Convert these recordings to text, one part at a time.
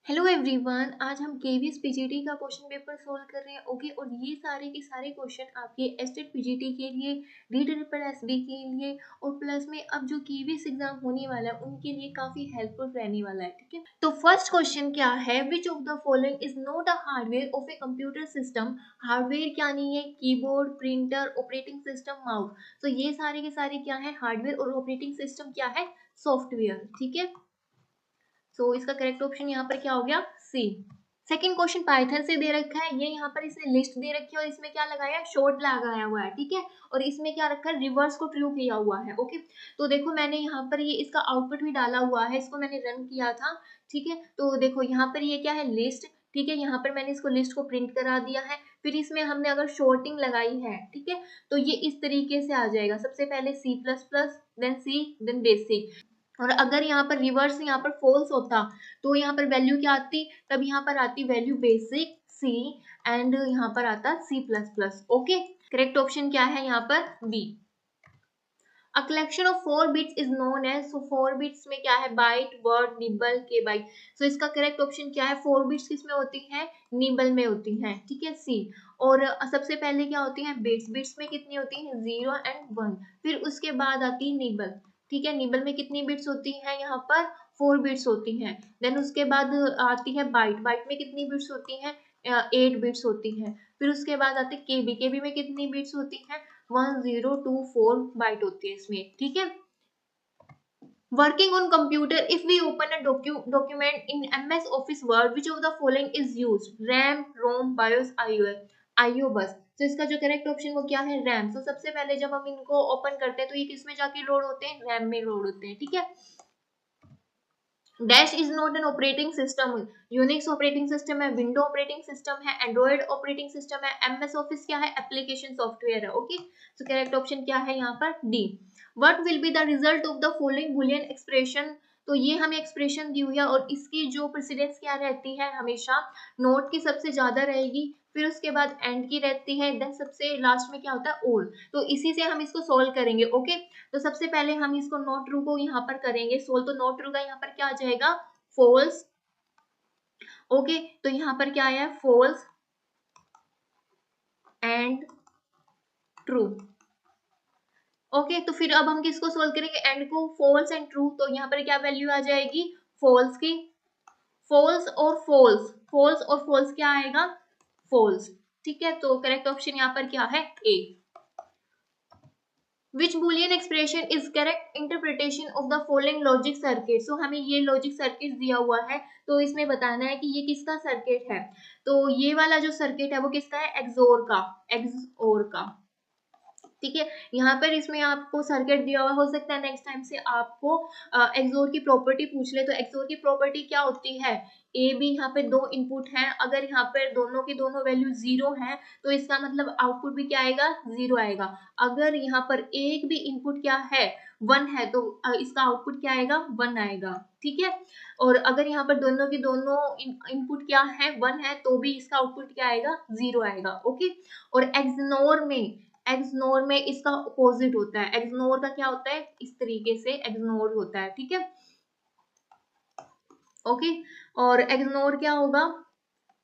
Hello everyone, आज हम KVS PGT का क्वेश्चन पेपर सोल्व कर रहे हैं। ओके, और ये सारे के सारे क्वेश्चन आपके एस्टेट पीजीटी के लिए, DSSB के लिए और प्लस में अब जो केवीएस एग्जाम होने वाला है उनके लिए काफी हेल्पफुल रहने वाला है। ठीक है, तो फर्स्ट क्वेश्चन क्या है, विच of the following is not a hardware of a computer system. Hardware क्या नहीं है, keyboard, printer, operating system, mouse. तो ये सारे के सारे क्या है, हार्डवेयर, और ऑपरेटिंग सिस्टम क्या है, सॉफ्टवेयर। ठीक है, सो इसका करेक्ट ऑप्शन यहाँ पर क्या हो गया, सी। सेकंड क्वेश्चन पाइथन से दे रखा है, ये यहाँ पर इसने लिस्ट दे रखी है और इसमें क्या लगाया है, शॉर्ट लगाया हुआ है। ठीक है, और इसमें क्या रखा है, रिवर्स को ट्रू किया हुआ है। ओके, तो देखो मैंने यहाँ पर ये इसका आउटपुट भी डाला हुआ है, इसको मैंने रन किया था। ठीक है, तो देखो यहाँ पर ये क्या है, लिस्ट। ठीक है, यहाँ पर मैंने इसको लिस्ट को प्रिंट करा दिया है, फिर इसमें हमने अगर शॉर्टिंग लगाई है, ठीक है, तो ये इस तरीके से आ जाएगा। सबसे पहले C++, then C, then basic. और अगर यहाँ पर रिवर्स यहाँ पर फॉल्स होता तो यहाँ पर वैल्यू क्या आती, तब यहाँ पर आती वैल्यू बेसिक सी, एंड यहाँ पर आता C++। ओके, करेक्ट ऑप्शन क्या है यहाँ पर, B. A collection of 4 bits is known as, so 4 bits में क्या है, byte, word, nibble, K byte. So इसका करेक्ट ऑप्शन क्या है, 4 बिट्स किसमें होती है, निबल में होती है। ठीक है, सी। और सबसे पहले क्या होती है, बिट्स। बिट्स में कितनी होती है, 0 एंड 1। फिर उसके बाद आती है निबल। ठीक है, निबल में कितनी बिट्स होती है, यहाँ पर 4 बिट्स होती हैं। देन उसके बाद आती है बाइट। बाइट में कितनी बिट्स होती हैं, 8 बिट्स होती हैं। फिर उसके बाद आती है केबी। केबी में कितनी बिट्स होती हैं, 1024 बाइट होती है इसमें। ठीक है, working on computer, if we open a document in MS office word, which of the following is used, RAM, ROM, BIOS, IO bus. तो इसका जो करेक्ट ऑप्शन वो क्या है, रैम। तो सबसे पहले जब हम इनको ओपन करते हैं तो ये किस में जाके लोड होते हैं, रैम में लोड होते हैं। ठीक है, dash is not an operating system. Unix operating system है, विंडो ऑपरेटिंग सिस्टम है, एंड्रॉइड ऑपरेटिंग सिस्टम है, MS ऑफिस क्या है, एप्लीकेशन सॉफ्टवेयर है। ओके, सो करेक्ट ऑप्शन क्या है यहाँ पर, D. What will be the result of the following Boolean expression. तो ये हमें एक्सप्रेशन दी हुई है और इसकी जो प्रेसिडेंस क्या रहती है, हमेशा नोट की सबसे ज्यादा रहेगी, फिर उसके बाद एंड की रहती है, देन सबसे लास्ट में क्या होता है, और। तो इसी से हम इसको सोल्व करेंगे। ओके, तो सबसे पहले हम इसको नॉट ट्रू को यहाँ पर करेंगे सोल्व। तो नॉट ट्रू का यहाँ पर क्या आ जाएगा, फॉल्स। ओके, तो यहाँ पर क्या आया, फॉल्स एंड ट्रू। ओके, तो फिर अब हम किसको सोल्व करेंगे, एंड को, फॉल्स एंड ट्रू। तो यहाँ पर क्या वैल्यू आ जाएगी, फॉल्स की। फॉल्स और फॉल्स, फॉल्स और फॉल्स क्या आएगा, फॉल्स। ठीक है, तो करेक्ट ऑप्शन यहाँ पर क्या है, ए। Which Boolean expression is correct interpretation of the following logic circuit? So हमें ये logic circuit दिया हुआ है, तो इसमें बताना है कि ये किसका सर्किट है। तो ये वाला जो सर्किट है वो किसका है, एक्सोर का, एक्सोर का। ठीक है, यहाँ पर इसमें आपको सर्किट दिया हुआ, हो सकता है नेक्स्ट टाइम से आपको एक्सोर की प्रॉपर्टी पूछ ले। तो एक्सोर की प्रॉपर्टी क्या होती है, ए बी, यहाँ पे दो इनपुट हैं, अगर यहाँ पर दोनों की दोनों वैल्यू 0 है तो इसका मतलब आउटपुट भी क्या आएगा, 0 आएगा। अगर यहाँ पर एक भी इनपुट क्या है, 1 है, तो इसका आउटपुट क्या आएगा, 1 आएगा। ठीक है, और अगर यहाँ पर दोनों की दोनों इनपुट क्या है, 1 है, तो भी इसका आउटपुट क्या आएगा, 0 आएगा। ओके, और एक्सनोर में इसका अपोजिट होता है। एक्सनोर का क्या होता है, इस तरीके से एक्सनोर होता है। ठीक है, ओके, और एक्सनोर क्या होगा,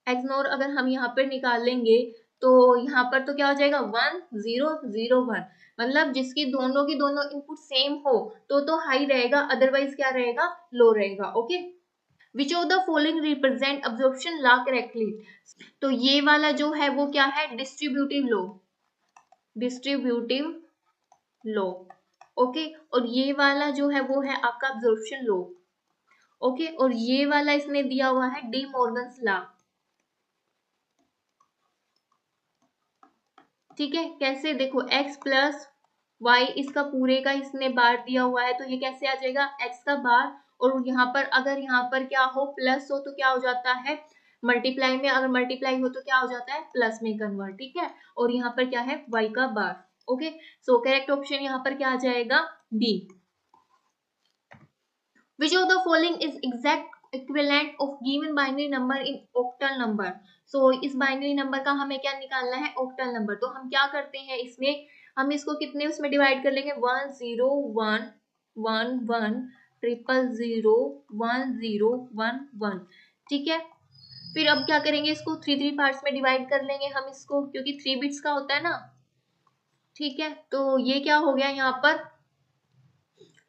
एक्सनोर अगर हम यहाँ पर निकालेंगे तो यहाँ पर तो क्या हो जाएगा, 1 0 0 1। मतलब जिसकी दोनों की दोनों इनपुट सेम हो तो हाई रहेगा, अदरवाइज क्या रहेगा, लो रहेगा। Okay, which of the following represent absorption law correctly. तो ये वाला जो है वो क्या है, distributive law, distributive law. Okay, और ये वाला जो है वो है आपका अब्जॉर्प्शन लॉ। ओके, और ये वाला इसने दिया हुआ है डी मॉर्गन्स लॉ। ठीक है, कैसे, देखो x प्लस वाई, इसका पूरे का इसने बार दिया हुआ है, तो ये कैसे आ जाएगा, x का बार। और यहाँ पर अगर यहाँ पर क्या हो, प्लस हो तो क्या हो जाता है, मल्टीप्लाई में, अगर मल्टीप्लाई हो तो क्या हो जाता है, प्लस में कन्वर्ट। ठीक है, और यहाँ पर क्या है, y का बार। ओके, सो करेक्ट ऑप्शन यहाँ पर क्या आ जाएगा, B. Which of the following is exact equivalent of given binary number in octal number? So इस बाइनरी नंबर का हमें क्या निकालना है, ऑक्टल नंबर। तो हम क्या करते हैं, इसमें हम इसको कितने उसमें डिवाइड कर लेंगे, 1 0 1 1 1 0 0 1 0 1 1। ठीक है। फिर अब क्या करेंगे, इसको 3 पार्ट्स में डिवाइड कर लेंगे हम इसको, क्योंकि 3 बिट्स का होता है ना, ठीक है। तो ये क्या हो गया यहाँ पर,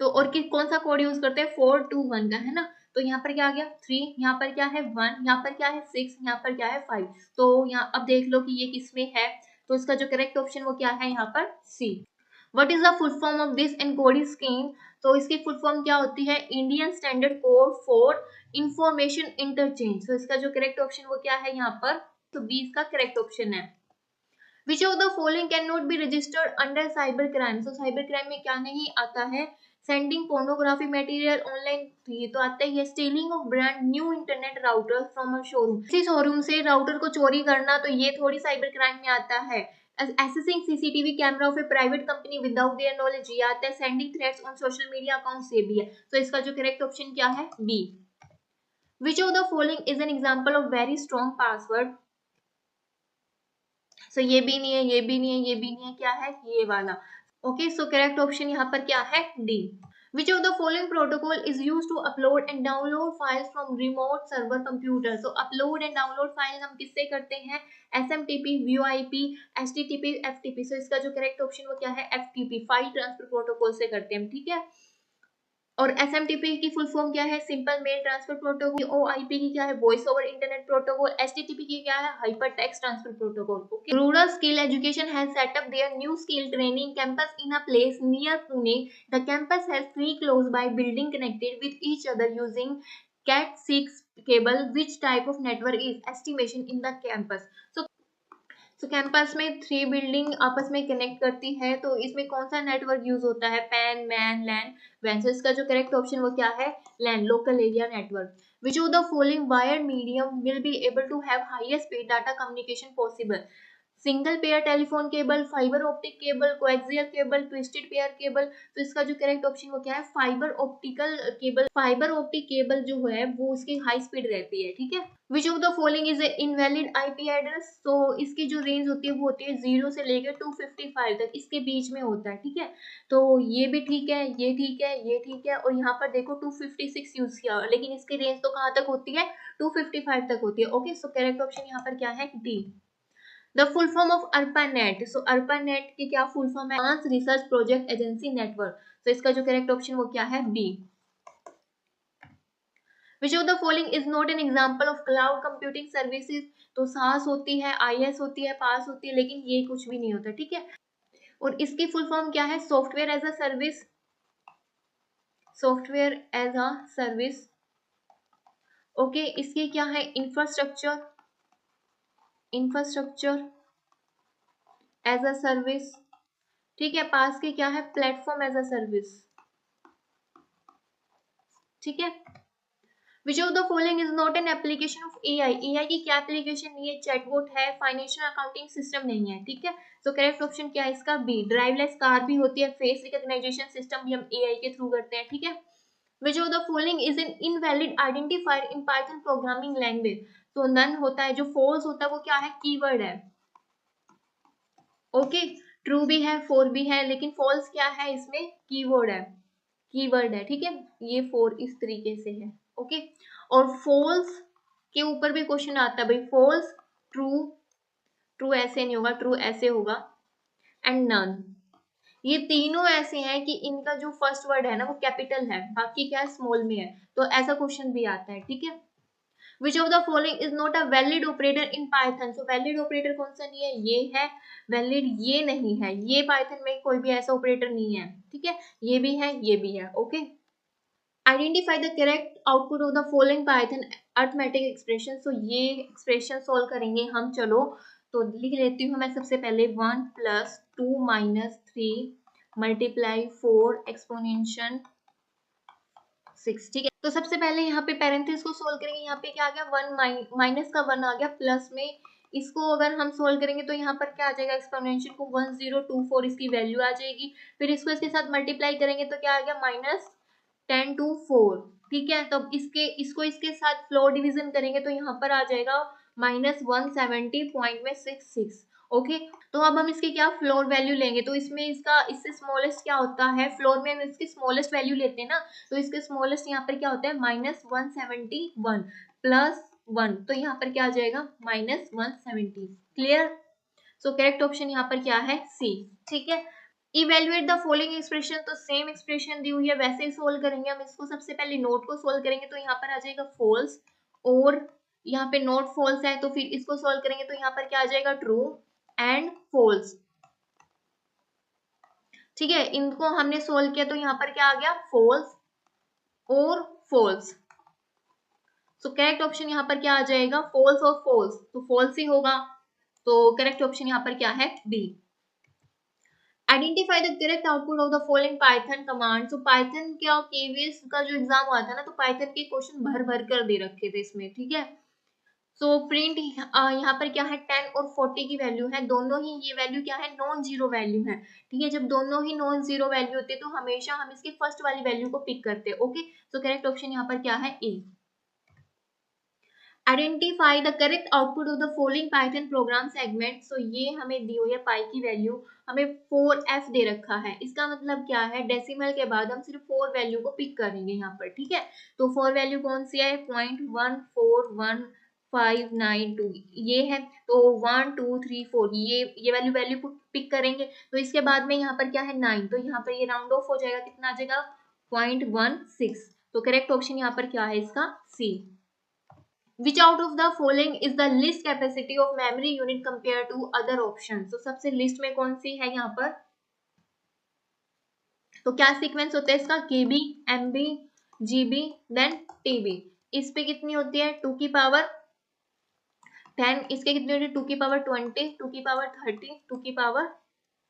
तो और कौन सा कोड यूज करते हैं, 421 का, है ना। तो यहाँ पर क्या आ गया 3, यहाँ पर क्या है 1, यहाँ पर क्या है 6, यहाँ पर क्या है 5। तो यहाँ अब देख लो कि ये किसमें है, तो इसका जो करेक्ट ऑप्शन वो क्या है यहाँ पर C. What is the full form of this encoding scheme, तो इसकी फुल फॉर्म क्या होती है, Indian standard code for information interchange. तो इसका जो करेक्ट ऑप्शन वो क्या है यहाँ पर, तो बी इसका करेक्ट ऑप्शन है। Which of the following cannot be registered under cyber crime? So cyber crime में क्या नहीं आता है, सेंडिंग पोर्नोग्राफी मटेरियल ऑनलाइन, ये तो आता ही है। Stealing of brand new internet router from a showroom, किसी शोरूम से राउटर को चोरी करना, तो ये थोड़ी साइबर क्राइम में आता है। Accessing CCTV camera off A private company without their knowledge, ये आता है। Sending threats on social media account से भी है। तो इसका जो करेक्ट ऑप्शन क्या है, B. Which of the following is an example of very strong password? सो ये भी नहीं है, ये भी नहीं है, ये भी नहीं है, क्या है ये वाला। ओके, सो करेक्ट ऑप्शन यहाँ पर क्या है, D. Which of the following protocol is used to upload and download files from remote server computer? So upload and download files हम किससे करते हैं, SMTP, VoIP, HTTP, FTP। So इसका जो करेक्ट ऑप्शन वो क्या है, FTP, फाइल ट्रांसफर प्रोटोकॉल से करते हैं हम, ठीक है। और SMTP की फुल फॉर्म क्या है, simple mail transfer protocol. OIP की क्या है, voice over internet protocol. HTTP की क्या है, hyper text transfer protocol. Okay, rural skill education has set up their new skill training campus in a place near Pune. The campus has 3 close by building connected with each other using Cat6 cable. Which type of network is estimation in the campus? So campus में 3 building आपस में connect करती है, तो इसमें कौन सा network use होता है, पैन, मैन, लैन, वैन। सो इसका जो करेक्ट ऑप्शन वो क्या है, LAN, local area network. Which of the following wired medium will be able to have highest speed data communication possible? Single pair telephone cable, fibre optic cable, coaxial cable, twisted pair cable. तो इसका जो correct option वो क्या है, fibre optical cable. Fibre optic cable जो है वो उसकी हाई स्पीड रहती है, ठीक है। विच of the following is invalid IP address, तो इसकी जो रेंज होती है वो होती है 0 से लेकर 255 तक, इसके बीच में होता है, ठीक है। तो ये भी ठीक है, ये ठीक है, ये ठीक है, और यहाँ पर देखो 256 यूज किया, लेकिन इसकी रेंज तो कहाँ तक होती है, 255 तक होती है। ओके, सो करेक्ट ऑप्शन यहाँ पर क्या है, D. The full form of ARPANET, so ARPANET की क्या फुल फॉर्म है, advance research project agency network. तो इसका जो करेक्ट ऑप्शन वो क्या है, B. Which of the following is not an example of cloud computing services? तो SaaS होती है, IS होती है, PaaS होती है, लेकिन ये कुछ भी नहीं होता, ठीक है। और इसकी फुल फॉर्म क्या है, software as a service, software as a service. Okay, इसकी क्या है, infrastructure, infrastructure as a service, ठीक है। पास की क्या है, प्लेटफॉर्म एज अ सर्विस, ठीक है। Which of the following is not an application of AI? AI की क्या एप्लीकेशन नहीं है, चैटबॉट है, फाइनेंशियल अकाउंटिंग सिस्टम नहीं है, ठीक है। तो करेक्ट ऑप्शन क्या है इसका, बी। ड्राइवलेस कार भी होती है, फेस रिकॉग्निशन सिस्टम भी हम AI के थ्रू करते हैं, ठीक है। Which of the following is an invalid identifier in Python programming language? तो नन होता है, जो फॉल्स होता है वो क्या है, कीवर्ड है। ओके, ट्रू भी है, फोर भी है, लेकिन फॉल्स क्या है, इसमें कीवर्ड है, कीवर्ड है, ठीक है। ये फोर इस तरीके से है, ओके। और फॉल्स के ऊपर भी क्वेश्चन आता है भाई, फॉल्स, ट्रू, ट्रू ऐसे नहीं होगा, ट्रू ऐसे होगा, एंड नन। ये तीनों ऐसे हैं कि इनका जो फर्स्ट वर्ड है ना वो कैपिटल है, बाकी क्या है, स्मॉल में है। तो ऐसा क्वेश्चन भी आता है, ठीक है। Which of the following is not a valid operator in Python? So valid operator कौन सा नहीं है, ये है valid, ये नहीं है, ये Python में कोई भी ऐसा ऑपरेटर नहीं है, ठीक है। ये भी है, ये भी है, okay. Identify the correct output of the following Python arithmetic expression. So ये expression solve करेंगे हम, चलो तो लिख लेती हूँ मैं सबसे पहले, 1 + 2 - 3 × 4 एक्सपोनेंशियल 6, ठीक है। तो सबसे पहले यहाँ पे पैरेंथेसिस को सोल्व करेंगे, यहाँ पे क्या आ गया, 1 माइनस का 1 आ गया, प्लस में इसको अगर हम सोल्व करेंगे तो यहाँ पर क्या आ जाएगा, एक्सपोनेंशियल को 1024 इसकी वैल्यू आ जाएगी। फिर इसको इसके साथ मल्टीप्लाई करेंगे तो क्या आ गया, -10/4, ठीक है। तब इसको इसके साथ फ्लोर डिवीजन करेंगे तो यहाँ पर आ जाएगा -170.66, ओके। तो अब हम इसकी क्या फ्लोर वैल्यू लेंगे, तो इसमें इससे स्मॉलेस्ट क्या होता है, फ्लोर में हम इसकी स्मॉलेस्ट वैल्यू लेते हैं ना, तो इसके स्मॉलेस्ट यहाँ पर क्या होता है, -171 प्लस 1, तो यहाँ पर क्या आ जाएगा -170। क्लियर? सो करेक्ट ऑप्शन यहाँ पर क्या है सी। ठीक है, इवेल्युएट द फॉलोइंग एक्सप्रेशन, तो सेम एक्सप्रेशन दी हुई है वैसे ही सोल्व करेंगे हम इसको। सबसे पहले नोट को सोल्व करेंगे तो यहाँ पर आ जाएगा फॉल्स, और यहाँ पे नोट फॉल्स है तो फिर इसको सोल्व करेंगे तो यहाँ पर क्या आ जाएगा ट्रू एंड फॉल्स। ठीक है, इनको हमने सोल्व किया तो यहाँ पर क्या आ गया फॉल्स और फॉल्स। सो करेक्ट ऑप्शन यहाँ पर क्या आ जाएगा फॉल्स और फॉल्स, तो फॉल्स ही होगा। तो करेक्ट ऑप्शन यहाँ पर क्या है B. Identify the correct output of the following Python command. तो पाइथन क्या केवीएस का जो एग्जाम हुआ था ना, तो पाइथन के क्वेश्चन भर भर कर दे रखे थे इसमें। ठीक है, सो प्रिंट यहाँ पर क्या है 10 और 40 की वैल्यू है, दोनों ही ये वैल्यू क्या है नॉन जीरो वैल्यू है। ठीक है, जब दोनों ही नॉन जीरो वैल्यू होते हैं तो हमेशा हम इसकी फर्स्ट वाली वैल्यू को पिक करते हैं। ओके, सो करेक्ट ऑप्शन यहाँ पर क्या है A. Identify the correct output of the following Python program segment. So ये हमें दी हुई है पाई की वैल्यू, हमें 4f दे रखा है। इसका मतलब क्या है डेसिमल के बाद हम सिर्फ 4 वैल्यू को पिक करेंगे यहाँ पर। ठीक है, तो 4 वैल्यू कौन सी है 0.14192 ये है, तो 1 2 3 4 ये वैल्यू पिक करेंगे। तो इसके बाद में यहाँ पर क्या है 9, तो यहाँ पर ये राउंड ऑफ हो जाएगा, कितना आ जाएगा 0.16। तो करेक्ट ऑप्शन यहाँ पर क्या है इसका सी। Which out of the following is the least capacity of memory unit compared to other options? तो सबसे लिस्ट में कौन सी है यहाँ पर, तो क्या सीक्वेंस होता है इसका KB, MB, GB then TB। इस पे कितनी होती है 2 की पावर 10, इसके कितनी होती है 2 की पावर 20, 2 की पावर 30, 2 की पावर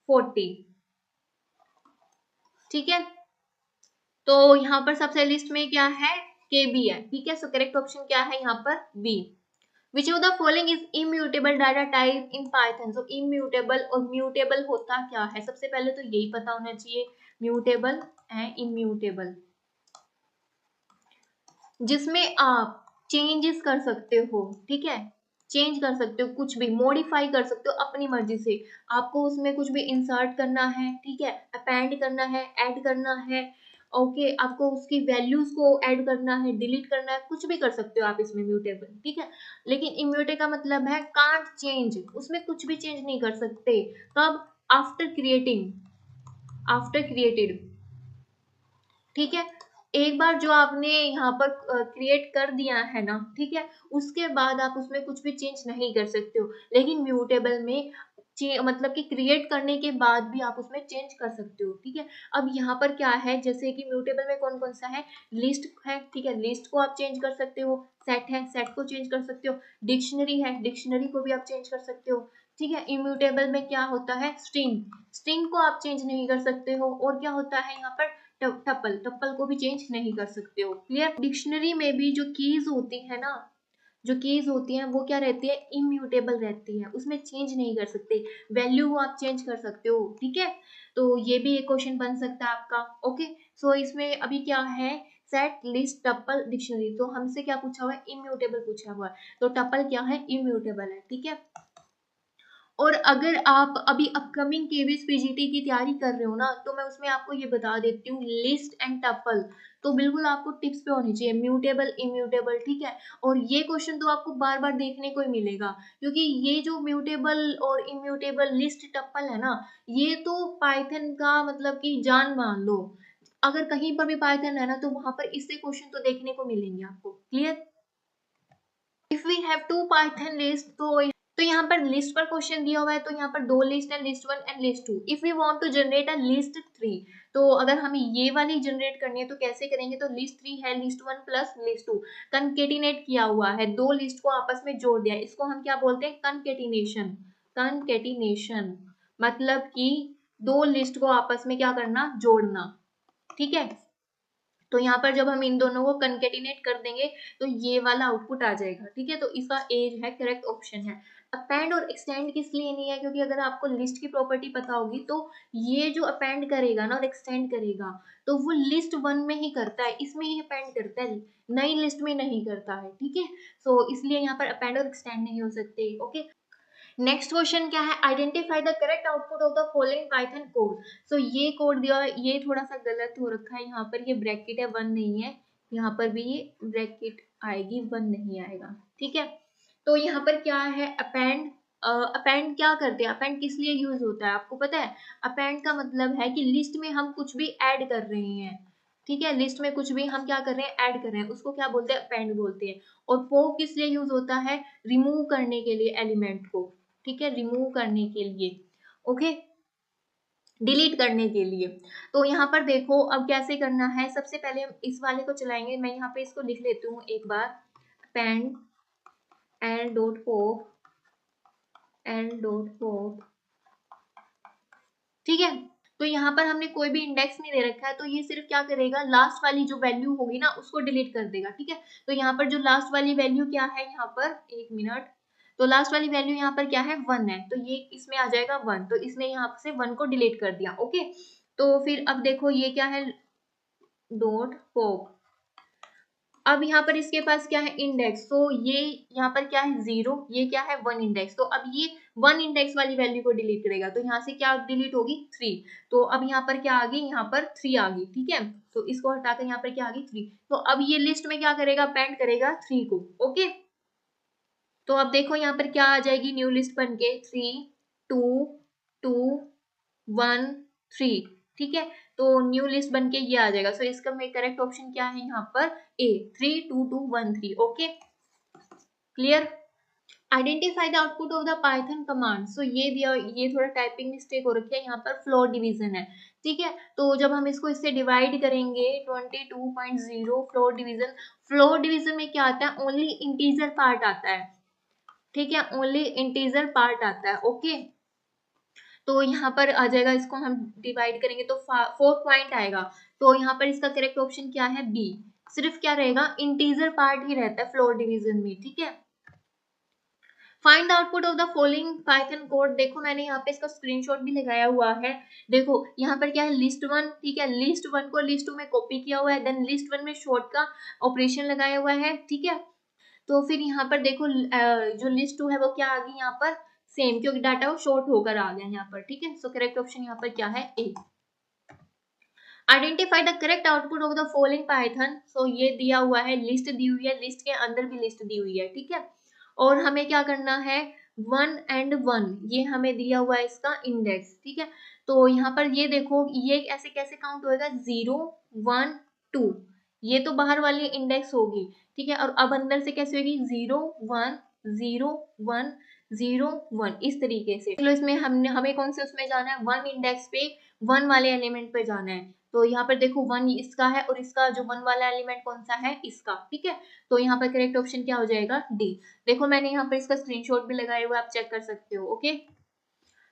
40। ठीक है, तो यहाँ पर सबसे लिस्ट में क्या है KB है। ठीक है, सो करेक्ट ऑप्शन क्या है यहाँ पर B. Which of the following is immutable data type in Python? So immutable और mutable होता क्या है, सबसे पहले तो यही पता होना चाहिए mutable and immutable, जिसमें आप चेंजेस कर सकते हो। ठीक है, चेंज कर सकते हो, कुछ भी मॉडिफाई कर सकते हो अपनी मर्जी से। आपको उसमें कुछ भी इंसर्ट करना है, ठीक है, अपेंड करना है, ऐड करना है, ओके आपको उसकी वैल्यूज को ऐड करना है, डिलीट करना है, कुछ भी कर सकते हो आप इसमें म्यूटेबल। ठीक है, लेकिन इम्यूटेबल का मतलब है कांट चेंज, उसमें कुछ भी चेंज नहीं कर सकते। कब आफ्टर क्रिएटेड। ठीक है, एक बार जो आपने यहाँ पर क्रिएट कर दिया है ना, ठीक है, उसके बाद आप उसमें कुछ भी चेंज नहीं कर सकते हो। लेकिन म्यूटेबल में मतलब कि क्रिएट करने के बाद भी आप उसमें चेंज कर सकते हो। ठीक है, अब यहाँ पर क्या है जैसे कि म्यूटेबल में कौन कौन सा है, लिस्ट है। ठीक है, लिस्ट को आप चेंज कर सकते हो, सेट है, सेट को चेंज कर सकते हो, डिक्शनरी है, डिक्शनरी को भी आप चेंज कर सकते हो। ठीक है, इम्यूटेबल में क्या होता है स्ट्रिंग को आप चेंज नहीं कर सकते हो। और क्या होता है यहाँ पर टप्पल को भी चेंज नहीं कर सकते हो। क्लियर? डिक्शनरी में भी जो कीज होती है ना, जो कीज होती हैं वो क्या रहती है इम्यूटेबल रहती है, उसमें चेंज नहीं कर सकते, वैल्यू आप चेंज कर सकते हो। ठीक है, तो ये भी एक क्वेश्चन बन सकता है आपका। ओके, सो इसमें अभी क्या है सेट लिस्ट टप्पल डिक्शनरी, तो हमसे क्या पूछा हुआ है इम्यूटेबल पूछा हुआ है, तो टप्पल क्या है इम्यूटेबल है। ठीक है, और अगर आप अभी अपकमिंग केवीएस पीजीटी की तैयारी कर रहे हो ना, तो मैं उसमें आपको ये बता देती हूँ लिस्ट एंड टपल तो बिल्कुल आपको टिप्स पे होनी चाहिए, म्यूटेबल इम्यूटेबल। ठीक है, और ये क्वेश्चन तो आपको बार बार देखने को ही मिलेगा, क्योंकि ये जो म्यूटेबल और इम्यूटेबल लिस्ट टपल है ना, ये तो पाइथन का मतलब कि जान मान लो, अगर कहीं पर भी पाइथन है ना तो वहां पर इससे क्वेश्चन तो देखने को मिलेंगे आपको। Clear? If we have two python list, तो यहाँ पर लिस्ट पर क्वेश्चन दिया हुआ है, तो यहाँ पर दो लिस्ट है, list 1 and list 2। If we want to generate a list 3, तो अगर हमें ये वाली जनरेट करनी है तो कैसे करेंगे, तो लिस्ट 3 है, लिस्ट 1 प्लस लिस्ट 2 कंकेटिनेट किया हुआ है, दो लिस्ट को आपस में जोड़ दिया, इसको हम क्या बोलते हैं कंकेटिनेशन। कंकेटिनेशन मतलब कि दो लिस्ट को आपस में क्या करना जोड़ना। ठीक है, तो यहाँ पर जब हम इन दोनों को कंकेटिनेट कर देंगे तो ये वाला आउटपुट आ जाएगा। ठीक है, तो इसका एज है करेक्ट ऑप्शन है। अपेंड और एक्सटेंड किस लिए नहीं है, क्योंकि अगर आपको लिस्ट की प्रॉपर्टी पता होगी तो ये जो अपेंड करेगा ना और एक्सटेंड करेगा तो वो लिस्ट 1 में ही करता है, इसमें ही अपेंड करता है, नई लिस्ट में नहीं करता है। ठीक है, सो इसलिए यहाँ पर अपेंड और एक्सटेंड नहीं हो सकते। ओके, नेक्स्ट क्वेश्चन क्या है, identify the correct output of the following Python code. So ये कोड दिया है, ये थोड़ा सा गलत हो रखा है, यहाँ पर ये ब्रैकेट है 1 नहीं है, यहाँ पर भी ये ब्रैकेट आएगी 1 नहीं आएगा। ठीक है। तो यहाँ पर क्या है अपेंड, अपेंड क्या करते हैं, अपेंड किस लिए यूज होता है आपको पता है? अपेंड का मतलब है कि लिस्ट में हम कुछ भी ऐड कर रहे हैं, ठीक है, लिस्ट में कुछ भी हम क्या कर रहे हैं, ऐड कर रहे हैं, उसको क्या बोलते हैं, अपेंड बोलते हैं। और पॉप किस लिए यूज होता है, रिमूव करने के लिए एलिमेंट को, ठीक है, रिमूव करने के लिए, ओके, डिलीट करने के लिए। तो यहाँ पर देखो अब कैसे करना है, सबसे पहले हम इस वाले को चलाएंगे, मैं यहाँ पे इसको लिख लेती हूँ एक बार, append L dot pop, L dot pop, ठीक है। तो यहाँ पर हमने कोई भी इंडेक्स नहीं दे रखा है, तो ये सिर्फ क्या करेगा, लास्ट वाली जो वैल्यू होगी ना उसको डिलीट कर देगा, ठीक है। तो यहाँ पर जो लास्ट वाली वैल्यू क्या है, यहाँ पर एक मिनट, तो लास्ट वाली वैल्यू यहाँ पर क्या है, 1 है, तो ये इसमें आ जाएगा 1, तो इसने यहाँ से 1 को डिलीट कर दिया, ओके। तो फिर अब देखो ये क्या है, डॉट पॉप, अब यहाँ पर इसके पास क्या है, इंडेक्स, तो ये यहाँ पर क्या है 0, ये क्या है 1 इंडेक्स, तो अब ये 1 इंडेक्स वाली वैल्यू को डिलीट करेगा, तो यहाँ से क्या डिलीट होगी 3, तो अब यहाँ पर क्या आ गई, यहाँ पर 3 आ गई, ठीक है। तो इसको हटाकर यहाँ पर क्या आ गई 3, तो अब ये लिस्ट में क्या करेगा, अपेंड करेगा 3 को, ओके। तो अब देखो यहाँ पर क्या आ जाएगी, न्यू लिस्ट बन के 3 2 2 1 3, ठीक है। तो न्यू लिस्ट बन के ये आ जाएगा, सो इसका में करेक्ट ऑप्शन क्या है यहाँ पर, A, 3 2 2 1 3, okay, clear. Identify the output of the Python command, so ये दिया, ये थोड़ा टाइपिंग मिस्टेक हो रखी है, यहाँ पर फ्लोर डिवीजन है, ठीक है। तो जब हम इसको इससे डिवाइड करेंगे 22.0 फ्लोर डिवीजन, फ्लोर डिवीजन में क्या आता है, ओनली इंटीजर पार्ट आता है, ठीक है, ओनली इंटीजर पार्ट आता है, ओके। तो यहाँ पर आ जाएगा, इसको हम डिवाइड करेंगे तो 4 पॉइंट आएगा, तो यहाँ पर इसका करेक्ट ऑप्शन क्या है, बी, सिर्फ क्या रहेगा, इंटीजर पार्ट ही रहता है फ्लोर डिवीजन में, ठीक है। Find the output of the following Python code, देखो मैंने यहाँ पे इसका स्क्रीनशॉट भी लगाया हुआ है, देखो यहाँ पर क्या है, लिस्ट 1, ठीक है, लिस्ट 1 को लिस्ट 2 में कॉपी किया हुआ है, देन लिस्ट 1 में शॉर्ट का ऑपरेशन लगाया हुआ है, ठीक है। तो फिर यहाँ पर देखो जो लिस्ट 2 है वो क्या आ गई यहाँ पर, सेम, क्योंकि डाटा वो शॉर्ट होकर आ गया यहाँ पर, ठीक है। सो करेक्ट ऑप्शन यहाँ पर क्या है, A. Identify the correct output of the following Python, so ये दिया हुआ है, लिस्ट दी हुई है, लिस्ट के अंदर भी लिस्ट दी हुई है, ठीक है। और हमें क्या करना है, 1 and 1, ये हमें दिया हुआ है इसका इंडेक्स, ठीक है। तो यहाँ पर ये देखो, ये ऐसे कैसे काउंट होएगा, 0 1 2, ये तो बाहर वाली इंडेक्स होगी, ठीक है। और अब अंदर से कैसे होगी, 0 1 0 1 0 1, इस तरीके से। चलो इसमें हमने, हमें कौन से उसमें जाना है, 1 इंडेक्स पे 1 वाले एलिमेंट पे जाना है, तो यहाँ पर देखो 1 इसका है, और इसका जो 1 वाला एलिमेंट कौन सा है, इसका, ठीक है। तो यहाँ पर करेक्ट ऑप्शन क्या हो जाएगा, डी। देखो मैंने यहाँ पर इसका स्क्रीनशॉट भी लगाया हुआ है, आप चेक कर सकते हो, okay.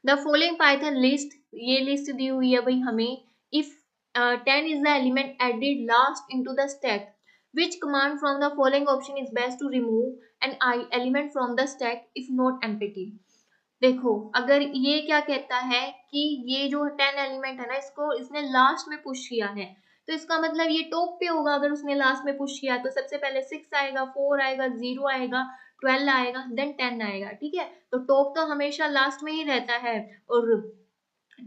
The following Python list, ये लिस्ट दी हुई है भाई हमें, if 10 is the element added last into the stack, which command from the following option is best to remove an element from the stack if not empty। देखो अगर ये क्या कहता है कि ये जो 10 एलिमेंट है ना, इसको इसने लास्ट में पुश किया है, तो इसका मतलब ये टॉप पे होगा, अगर उसने लास्ट में पुश किया तो सबसे पहले 6 आएगा, 4 आएगा, 0 आएगा, 12 आएगा, देन 10 आएगा, ठीक है। तो टॉप तो हमेशा लास्ट में ही रहता है, और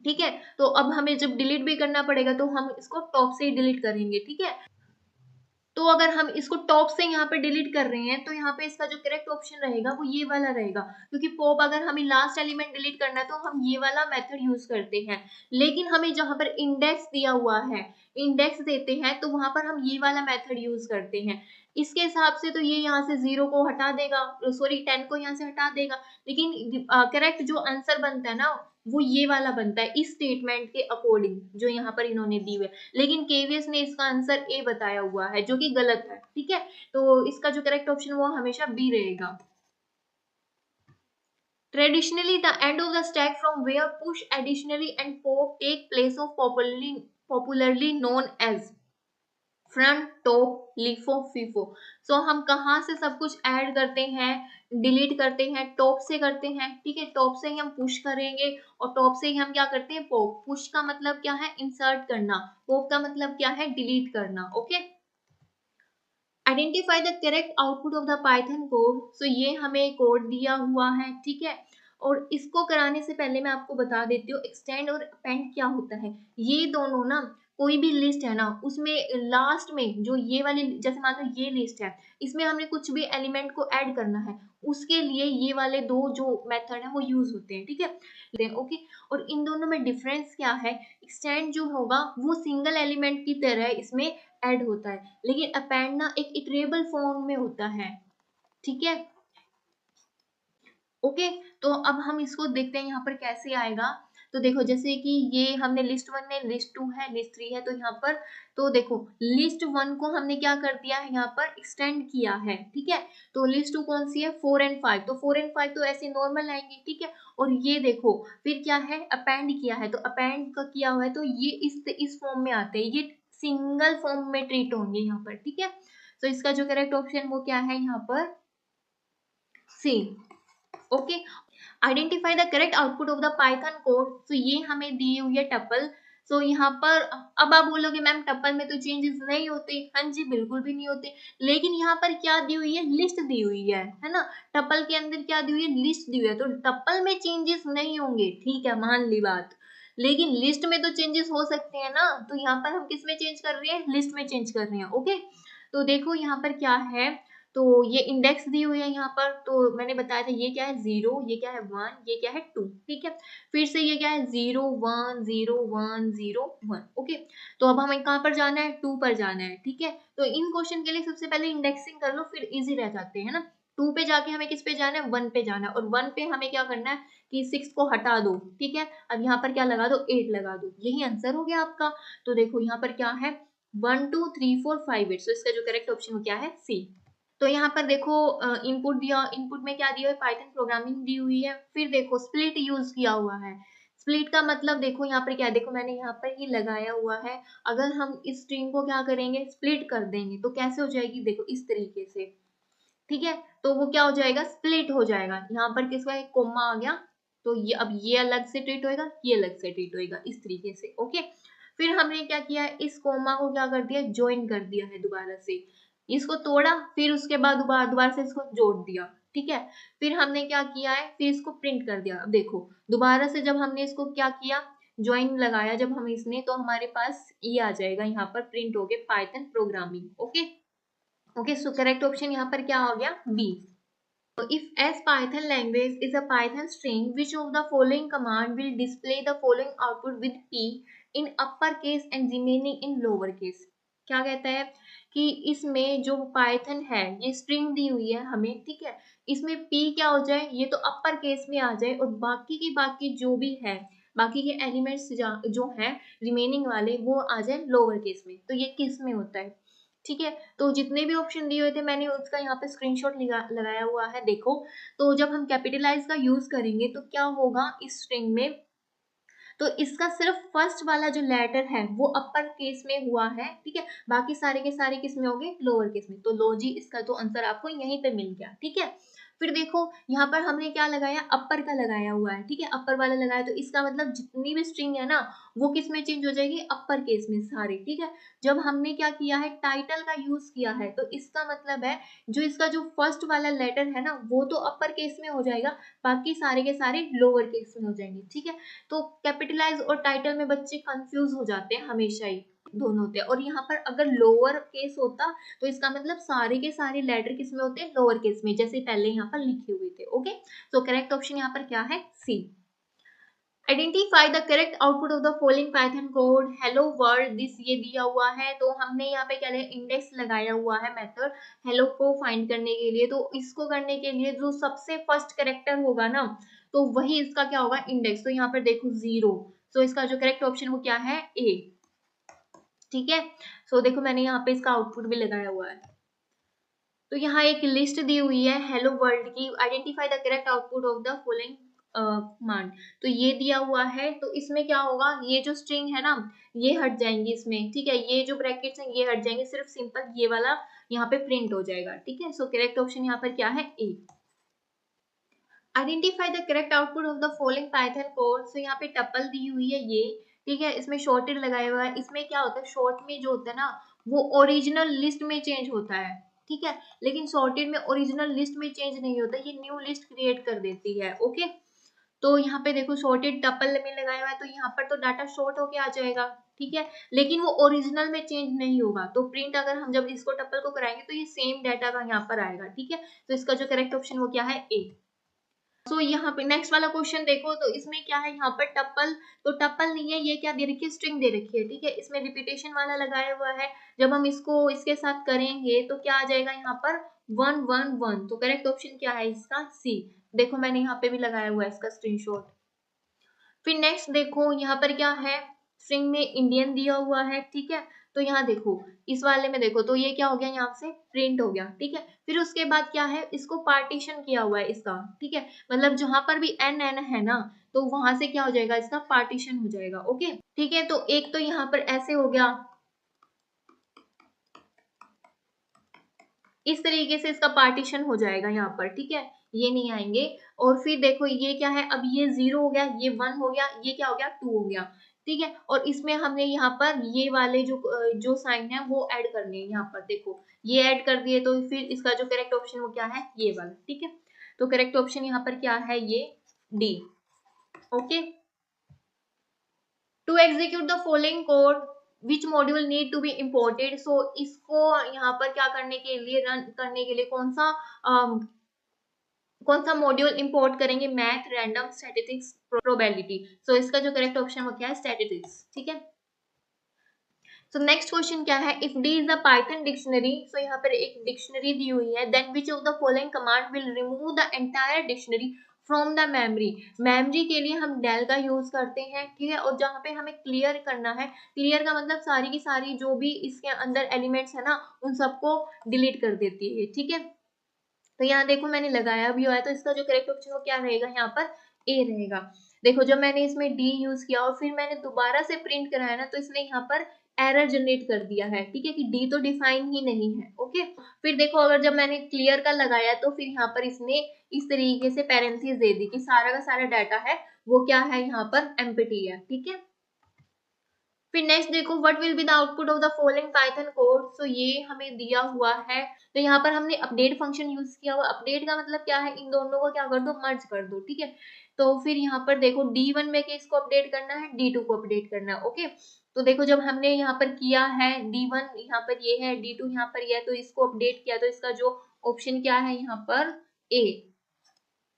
ठीक है। तो अब हमें जब डिलीट भी करना पड़ेगा तो हम इसको टॉप से ही डिलीट करेंगे, ठीक है। तो अगर हम इसको टॉप से यहाँ पे डिलीट कर रहे हैं, तो यहाँ पे इसका जो करेक्ट ऑप्शन रहेगा वो ये वाला रहेगा, क्योंकि पॉप अगर हमें लास्ट एलिमेंट डिलीट करना है तो हम ये वाला मेथड यूज करते हैं, लेकिन हमें जहां पर इंडेक्स दिया हुआ है, इंडेक्स देते हैं, तो वहां पर हम ये वाला मेथड यूज करते हैं। इसके हिसाब से तो ये यहाँ से 0 को हटा देगा, सॉरी 10 को यहाँ से हटा देगा, लेकिन करेक्ट जो आंसर बनता है ना वो ये वाला बनता है, इस स्टेटमेंट के अकॉर्डिंग जो यहाँ पर इन्होंने दी हुई है, लेकिन केवीएस ने इसका आंसर ए बताया हुआ है जो कि गलत है, ठीक है। तो इसका जो करेक्ट ऑप्शन वो हमेशा बी रहेगा। Traditionally, the end of the stack from where push additionally and pop take place of popularly known as front, top, LIFO, FIFO. So हम कहाँ से सब कुछ ऐड करते हैं, डिलीट करते हैं, टॉप से करते हैं, ठीक है। टॉप से ही हम पुश करेंगे, और टॉप से ही हम क्या करते हैं, पॉप। पुश का मतलब क्या है, इंसर्ट करना, पॉप का मतलब क्या है, डिलीट करना, okay. Identify the correct output of the Python code, so ये हमें कोड दिया हुआ है, ठीक है। और इसको कराने से पहले मैं आपको बता देती हूँ एक्सटेंड और अपेंड क्या होता है। ये दोनों ना कोई भी लिस्ट है ना, उसमें लास्ट में जो ये वाली, जैसे मान लो ये लिस्ट है, इसमें हमने कुछ भी एलिमेंट को ऐड करना है, उसके लिए ये वाले दो जो मेथड है वो यूज होते हैं, ठीक है ओके। और इन दोनों में डिफरेंस क्या है, एक्सटेंड जो होगा वो सिंगल एलिमेंट की तरह इसमें ऐड होता है, लेकिन अपेंड ना एक इटरेबल फॉर्म में होता है, ठीक है ओके। तो अब हम इसको देखते हैं यहाँ पर कैसे आएगा। तो देखो जैसे कि ये हमने लिस्ट वन है, लिस्ट टू है, लिस्ट थ्री है, तो यहाँ पर तो देखो लिस्ट वन को हमने क्या कर दिया है, यहाँ पर एक्सटेंड किया है, ठीक है। तो लिस्ट टू कौन सी है, 4 एंड 5, तो 4 एंड 5 तो ऐसे नॉर्मल आएंगे, ठीक है। और ये देखो फिर क्या है, अपेंड किया है, तो अपेंड का किया हुआ है, तो ये इस फॉर्म में आते हैं, ये सिंगल फॉर्म में ट्रीट होंगे यहाँ पर, ठीक है। तो इसका जो करेक्ट ऑप्शन वो क्या है यहाँ पर, C okay. Identify the correct output of the Python code, तो ये हमें दी हुई है टपल। सो यहाँ पर अब आप बोलोगे मैम टपल में तो चेंजेस नहीं होते, हाँ जी बिल्कुल भी नहीं होते, लेकिन यहाँ पर क्या दी हुई है, लिस्ट दी हुई है ना। टपल के अंदर क्या दी हुई है, लिस्ट दी हुई है, तो टपल में चेंजेस नहीं होंगे, ठीक है मान ली बात, लेकिन लिस्ट में तो चेंजेस हो सकते हैं ना। तो यहाँ पर हम किस में चेंज कर रहे हैं, लिस्ट में चेंज कर रहे हैं, ओके। तो देखो यहाँ पर क्या है, तो ये इंडेक्स दी हुई है यहाँ पर, तो मैंने बताया था ये क्या है 0, ये क्या है 1, ये क्या है 2, ठीक है। फिर से ये क्या है 0 1 0 1 0 1, ओके। तो अब हमें कहाँ पर जाना है, 2 पर जाना है, ठीक है। तो इन क्वेश्चन के लिए सबसे पहले इंडेक्सिंग कर लो, फिर इजी रह जाते हैं ना। 2 पे जाके हमें किस पे जाना है, 1 पे जाना है, और 1 पे हमें क्या करना है कि 6 को हटा दो, ठीक है। अब यहाँ पर क्या लगा दो, 8 लगा दो, यही आंसर हो गया आपका। तो देखो यहाँ पर क्या है 1 2 3 4 5 8, तो इसका जो करेक्ट ऑप्शन क्या है, सी। तो यहाँ पर देखो इनपुट दिया, इनपुट में क्या दिया है, पाइथन प्रोग्रामिंग दी हुई है। फिर देखो स्प्लिट यूज किया हुआ है, स्प्लिट का मतलब देखो यहाँ पर क्या है, देखो मैंने यहाँ पर ही लगाया हुआ है। अगर हम इस स्ट्रिंग को क्या करेंगे, स्प्लिट कर देंगे, तो कैसे हो जाएगी, देखो इस तरीके से, ठीक है। तो वो क्या हो जाएगा, स्प्लिट हो जाएगा। यहाँ पर किसका एक कोमा आ गया, तो ये अब ये अलग से ट्रीट होएगा, ये अलग से ट्रीट होएगा, इस तरीके से, ओके। फिर हमने क्या किया है, इस कोमा को क्या कर दिया, ज्वाइन कर दिया है दोबारा से, इसको तोड़ा, फिर उसके बाद दोबारा दोबारा से इसको जोड़ दिया, ठीक है। फिर हमने क्या किया है, फिर इसको प्रिंट कर दिया। अब देखो दोबारा से जब हमने इसको क्या किया, ज्वाइन लगाया जब हम इसने, तो हमारे पास ये आ जाएगा यहाँ पर प्रिंट हो गया Python programming, okay okay. So correct option यहाँ पर क्या हो गया, B. If as Python language is a Python string, which of the following command will display the following output with P in uppercase and remaining in lowercase? क्या कहता है कि इसमें जो पाइथन है, ये स्ट्रिंग दी हुई है हमें, ठीक है। इसमें P क्या हो जाए, ये तो अपर केस में आ जाए, और बाकी की बाकी जो भी है, बाकी के एलिमेंट्स जो हैं रिमेनिंग वाले, वो आ जाए लोअर केस में। तो ये किस में होता है, ठीक है। तो जितने भी ऑप्शन दिए हुए थे मैंने उसका यहाँ पे स्क्रीनशॉट लगाया हुआ है, देखो। तो जब हम कैपिटलाइज का यूज करेंगे तो क्या होगा इस स्ट्रिंग में, तो इसका सिर्फ फर्स्ट वाला जो लेटर है वो अपर केस में हुआ है, ठीक है। बाकी सारे के सारे किस में हो गए, लोअर केस में। तो लो जी, इसका तो आंसर आपको यहीं पे मिल गया, ठीक है। फिर देखो यहाँ पर हमने क्या लगाया, अपर का लगाया हुआ है, ठीक है, अपर वाला लगाया, तो इसका मतलब जितनी भी स्ट्रिंग है ना वो किस में चेंज हो जाएगी, अपर केस में सारी, ठीक है। जब हमने क्या किया है, टाइटल का यूज किया है, तो इसका मतलब है जो इसका जो फर्स्ट वाला लेटर है ना वो तो अपर केस में हो जाएगा, बाकी सारे के सारे लोअर केस में हो जाएंगे, ठीक है। तो कैपिटलाइज और टाइटल में बच्चे कंफ्यूज हो जाते हैं हमेशा ही, दोनों होते हैं। और यहाँ पर अगर लोअर केस होता तो इसका मतलब सारे के सारे लेटर किस में होते हैं, लोअर केस में, जैसे पहले यहाँ पर लिखे हुए थे, ओके। तो करेक्ट ऑप्शन यहाँ पर क्या है, C. Identify the correct output of the following Python code, hello world this, ये दिया हुआ है। तो हमने यहाँ पे क्या है, इंडेक्स लगाया हुआ है मेथड हेलो को फाइंड करने के लिए। तो इसको करने के लिए जो सबसे फर्स्ट करेक्टर होगा ना, तो वही इसका क्या होगा, इंडेक्स। तो यहाँ पर देखो 0, तो इसका जो करेक्ट ऑप्शन वो क्या है, ए, ठीक है। सो देखो मैंने यहाँ पे इसका आउटपुट भी लगाया हुआ है। तो यहाँ एक लिस्ट दी हुई है हेलो वर्ल्ड की, identify the correct output of the following command, तो ये दिया हुआ है। तो इसमें क्या होगा, ये जो स्ट्रिंग है ना ये हट जाएंगी इसमें, ठीक है। ये जो ब्रैकेट्स हैं ये हट जाएंगे, सिर्फ सिंपल ये वाला यहाँ पे प्रिंट हो जाएगा, ठीक है। सो करेक्ट ऑप्शन यहाँ पर क्या है, A. Identify the correct output of the following Python code, so यहाँ पे टपल दी हुई है ये, ठीक है। इसमें शॉर्टेड लगाया हुआ है, इसमें क्या होता है, शॉर्ट में जो होता है ना वो ओरिजिनल लिस्ट में चेंज होता है, ठीक है। लेकिन सॉर्टेड में ओरिजिनल लिस्ट में चेंज नहीं होता, ये न्यू लिस्ट क्रिएट कर देती है, ओके। तो यहाँ पे देखो सॉर्टेड टपल में लगाया हुआ है, तो यहाँ पर तो डाटा शॉर्ट होके आ जाएगा, ठीक है, लेकिन वो ओरिजिनल में चेंज नहीं होगा। तो प्रिंट अगर हम जब इसको टप्पल को कराएंगे तो ये सेम डाटा का यहाँ पर आएगा, ठीक है। तो इसका जो करेक्ट ऑप्शन वो क्या है, ए। तो यहाँ पे नेक्स्ट वाला क्वेश्चन देखो, तो इसमें क्या है यहाँ पर टप्पल, तो टप्पल नहीं है, ये क्या दे रखी है, स्ट्रिंग दे रखी है, ठीक है। इसमें रिपीटेशन वाला लगाया हुआ है, जब हम इसको इसके साथ करेंगे तो क्या आ जाएगा यहाँ पर 1 1 1। तो करेक्ट ऑप्शन क्या है इसका, सी। देखो मैंने यहाँ पे भी लगाया हुआ है इसका स्क्रीनशॉट। फिर नेक्स्ट देखो यहाँ पर क्या है, स्ट्रिंग में इंडियन दिया हुआ है, ठीक है। तो यहाँ देखो इस वाले में देखो, तो ये क्या हो गया, यहाँ से प्रिंट हो गया, ठीक है। फिर उसके बाद क्या है, इसको पार्टीशन किया हुआ है इसका, ठीक है। मतलब जहां पर भी एन एन है ना, तो वहां से क्या हो जाएगा, इसका पार्टीशन हो जाएगा, ओके, ठीक है। तो एक तो यहाँ पर ऐसे हो गया, इस तरीके से इसका पार्टीशन हो जाएगा यहाँ पर, ठीक है, ये नहीं आएंगे। और फिर देखो ये क्या है, अब ये 0 हो गया, ये 1 हो गया, ये क्या हो गया, 2 हो गया, ठीक है। और इसमें हमने यहाँ पर ये वाले जो साइन है वो ऐड करने हैं, यहाँ पर देखो ये ऐड कर दिए, तो फिर इसका जो करेक्ट ऑप्शन वो क्या है, ये वाला, ठीक है। तो करेक्ट ऑप्शन यहाँ पर क्या है, ये D, okay. To execute the following code which module need to be imported. So इसको यहाँ पर क्या करने के लिए, रन करने के लिए कौन सा मॉड्यूल इंपोर्ट करेंगे, मैथ, रैंडम, स्टैटिस्टिक्स, प्रोबेबिलिटी। सो इसका जो करेक्ट ऑप्शन वो क्या है, स्टैटिस्टिक्स, ठीक है। सो नेक्स्ट क्वेश्चन क्या है, if D is a Python dictionary, so यहाँ पर एक डिक्शनरी दी हुई है, then which of the following command will remove the entire dictionary from the memory. Memory के लिए हम डेल का यूज करते हैं, ठीक है। और जहाँ पे हमें क्लियर करना है, क्लियर का मतलब सारी की सारी जो भी इसके अंदर एलिमेंट्स है ना, उन सबको डिलीट कर देती है, ठीक है। तो यहाँ देखो मैंने लगाया भी हुआ है, तो इसका जो करेक्ट ऑप्शन वो क्या रहेगा, यहाँ पर ए रहेगा। देखो जब मैंने इसमें डी यूज किया और फिर मैंने दोबारा से प्रिंट कराया ना, तो इसने यहाँ पर एरर जनरेट कर दिया है, ठीक है, कि डी तो डिफाइन ही नहीं है, ओके। फिर देखो अगर जब मैंने क्लियर का लगाया तो फिर यहाँ पर इसने इस तरीके से पैरेंथेसिस दे दी कि सारा का सारा डाटा है वो क्या है, यहाँ पर एम्प्टी है, ठीक है। फिर नेक्स्ट देखो what will be the output of the following Python code. So ये हमें दिया हुआ है, तो यहाँ पर हमने अपडेट फंक्शन यूज किया हुआ। अपडेट का मतलब क्या है, इन दोनों को क्या कर दो, मर्ज कर दो, ठीक है। तो फिर यहाँ पर देखो D1 में के इसको अपडेट करना है, D2 को अपडेट करना है, ओके। तो देखो जब हमने यहाँ पर किया है D1 यहाँ पर ये है, D2 यहाँ पर ये है, तो इसको अपडेट किया, तो इसका जो ऑप्शन क्या है यहाँ पर, ए,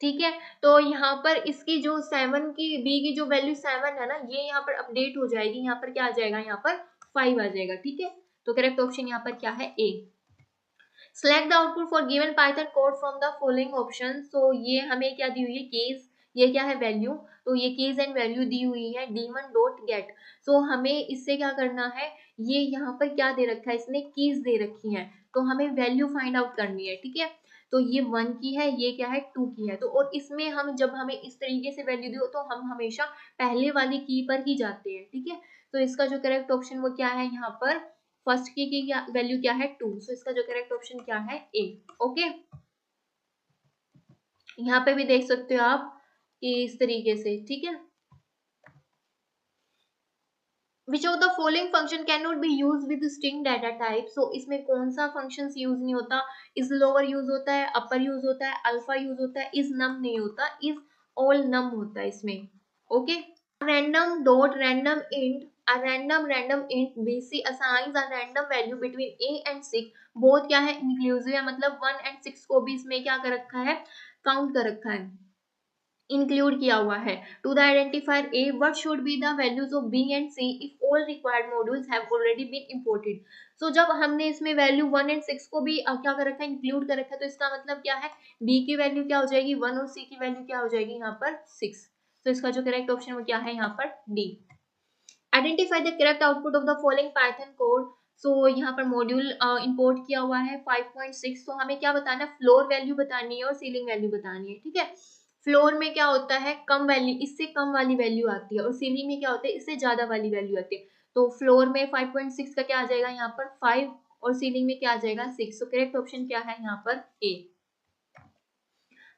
ठीक है। तो यहाँ पर इसकी जो 7 की बी की जो वैल्यू 7 है ना, ये यहाँ पर अपडेट हो जाएगी, यहाँ पर क्या आ जाएगा, यहाँ पर 5 आ जाएगा, ठीक है। तो करेक्ट ऑप्शन यहाँ पर क्या है, A. Select the output for given Python code from the following option. So ये हमें क्या दी हुई है, केस, ये क्या है, वैल्यू। तो ये केस एंड वैल्यू दी हुई है D1 डॉट गेट। सो हमें इससे क्या करना है, ये यहाँ पर क्या दे रखा है, इसने कीज दे रखी है, तो हमें वैल्यू फाइंड आउट करनी है, ठीक है। तो ये 1 की है, ये क्या है, 2 की है। तो और इसमें हम जब हमें इस तरीके से वैल्यू दो तो हम हमेशा पहले वाली की पर ही जाते हैं, ठीक है। तो इसका जो करेक्ट ऑप्शन वो क्या है, यहाँ पर फर्स्ट की वैल्यू क्या है, 2। सो इसका जो करेक्ट ऑप्शन क्या है, ए, ओके। यहाँ पे भी देख सकते हो आप कि इस तरीके से, ठीक है। Which of the following function cannot be used with string data type? So इसमें कौन सा functions यूज नहीं होता, is lower यूज होता है, upper यूज होता है, alpha यूज होता है, is num नहीं होता, is all num होता है इसमें, okay. Random dot random int, a random int bc assigns a random value between a and 6, both क्या है, inclusive है, मतलब 1 and 6 को भी इसमें क्या कर रखा है, काउंट कर रखा है, इंक्लूड किया हुआ है। To the identifier A what should be the values of B and C if all required modules have already been imported. So जब हमने इसमें वैल्यू 1 एंड 6 को भी क्या कर रखा है, इंक्लूड कर रखा है, तो इसका मतलब क्या है, बी की वैल्यू क्या हो जाएगी 1 और सी की वैल्यू क्या हो जाएगी यहाँ पर 6। तो इसका जो करेक्ट ऑप्शन वो क्या है, यहाँ पर D. Identify the correct output of the following Python code. So यहाँ पर मॉड्यूल इंपोर्ट किया हुआ है 5.6। तो हमें क्या बताना है, फ्लोर वैल्यू बतानी है और सीलिंग वैल्यू बतानी है, ठीक है। फ्लोर में क्या होता है, कम वैल्यू, इससे कम वाली वैल्यू आती है, और सीलिंग में क्या होता है, इससे ज्यादा वाली वैल्यू आती है। तो फ्लोर में 5.6 का क्या आ जाएगा, यहाँ पर 5, और सीलिंग में क्या आ जाएगा 6। तो करेक्ट ऑप्शन क्या है, यहाँ पर A.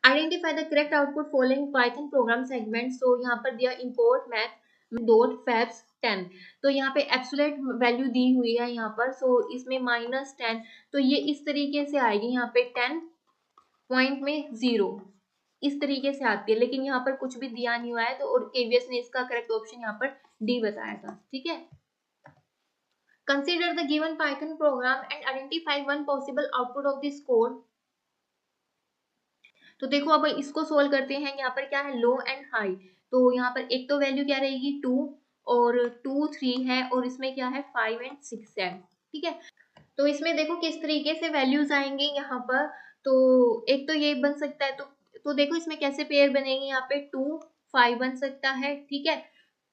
Identify the correct output following Python program segment. So यहाँ पर दिया इंपोर्ट मैथ डॉट फैब्स 10। तो यहाँ पे एब्सोल्यूट वैल्यू दी हुई है यहाँ पर, सो इसमें -10, तो ये इस तरीके से आएगी, यहाँ पे 10 पॉइंट में 0 इस तरीके से आती है, लेकिन यहाँ पर कुछ भी दिया नहीं हुआ है, तो और केवीएस ने इसका करेक्ट ऑप्शन यहाँ पर डी बताया था, ठीक है। Consider the given Python program and identify one possible output of this code. तो देखो अब इसको सोल्व करते हैं। यहाँ पर क्या है, लो एंड हाई। तो यहाँ पर एक तो वैल्यू क्या रहेगी 2 और 2 3 है और इसमें क्या है 5 एंड 6 है। ठीक है, तो इसमें देखो किस तरीके से वैल्यूज आएंगे यहाँ पर। तो एक तो ये बन सकता है, तो देखो इसमें कैसे पेयर बनेंगे। यहाँ पे 2 5 बन सकता है, ठीक है,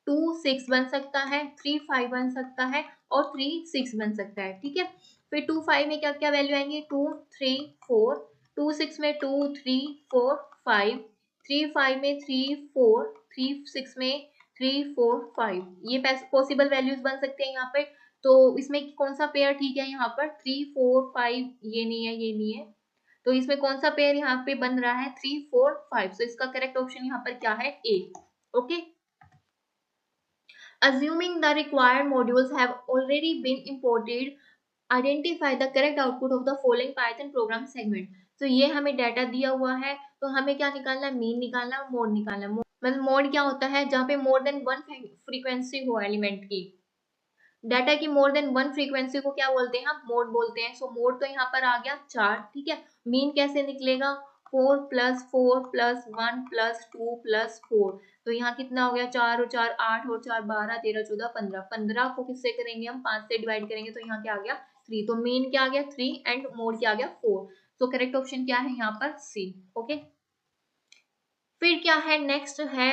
2 6 बन सकता है, 3 5 बन सकता है और 3 6 बन सकता है। ठीक है, फिर 2 5 में क्या क्या वैल्यू आएंगी 2 3 4, 2 6 में 2 3 4 5, 3 5 में 3 4, 3 6 में 3 4 5। ये पॉसिबल वैल्यूज बन सकते हैं यहाँ पे। तो इसमें कौन सा पेयर ठीक है, यहाँ पर 3 4 5 ये नहीं है, ये नहीं है। तो इसमें कौन सा पेयर यहाँ पे बन रहा है 3 4 5। तो इसका करेक्ट ऑप्शन यहाँ पर क्या है, A. Okay, assuming the required modules have already been imported, identify the correct output of the following Python program segment। तो ये हमें डाटा दिया हुआ है, तो हमें क्या निकालना है, मीन निकालना है, मोड निकालना है। मतलब मोड क्या होता है, जहाँ पे मोर देन वन फ्रीक्वेंसी हो एलिमेंट की। डाटा की मोर देन वन फ्रीक्वेंसी को क्या बोलते हैं, हम मोड बोलते हैं। सो मोड तो यहाँ पर आ गया 4। ठीक है, मीन कैसे निकलेगा, 4 + 4 + 1 + 2 + 4। तो यहाँ कितना हो गया, 4 और 4 8 और 4 12 13 14 15। 15 को किससे करेंगे हम, 5 से डिवाइड करेंगे। तो यहाँ क्या आ गया 3। तो मीन क्या आ गया 3 एंड मोड क्या आ गया 4। तो करेक्ट ऑप्शन क्या है यहाँ पर, सी। ओके, फिर क्या है, नेक्स्ट है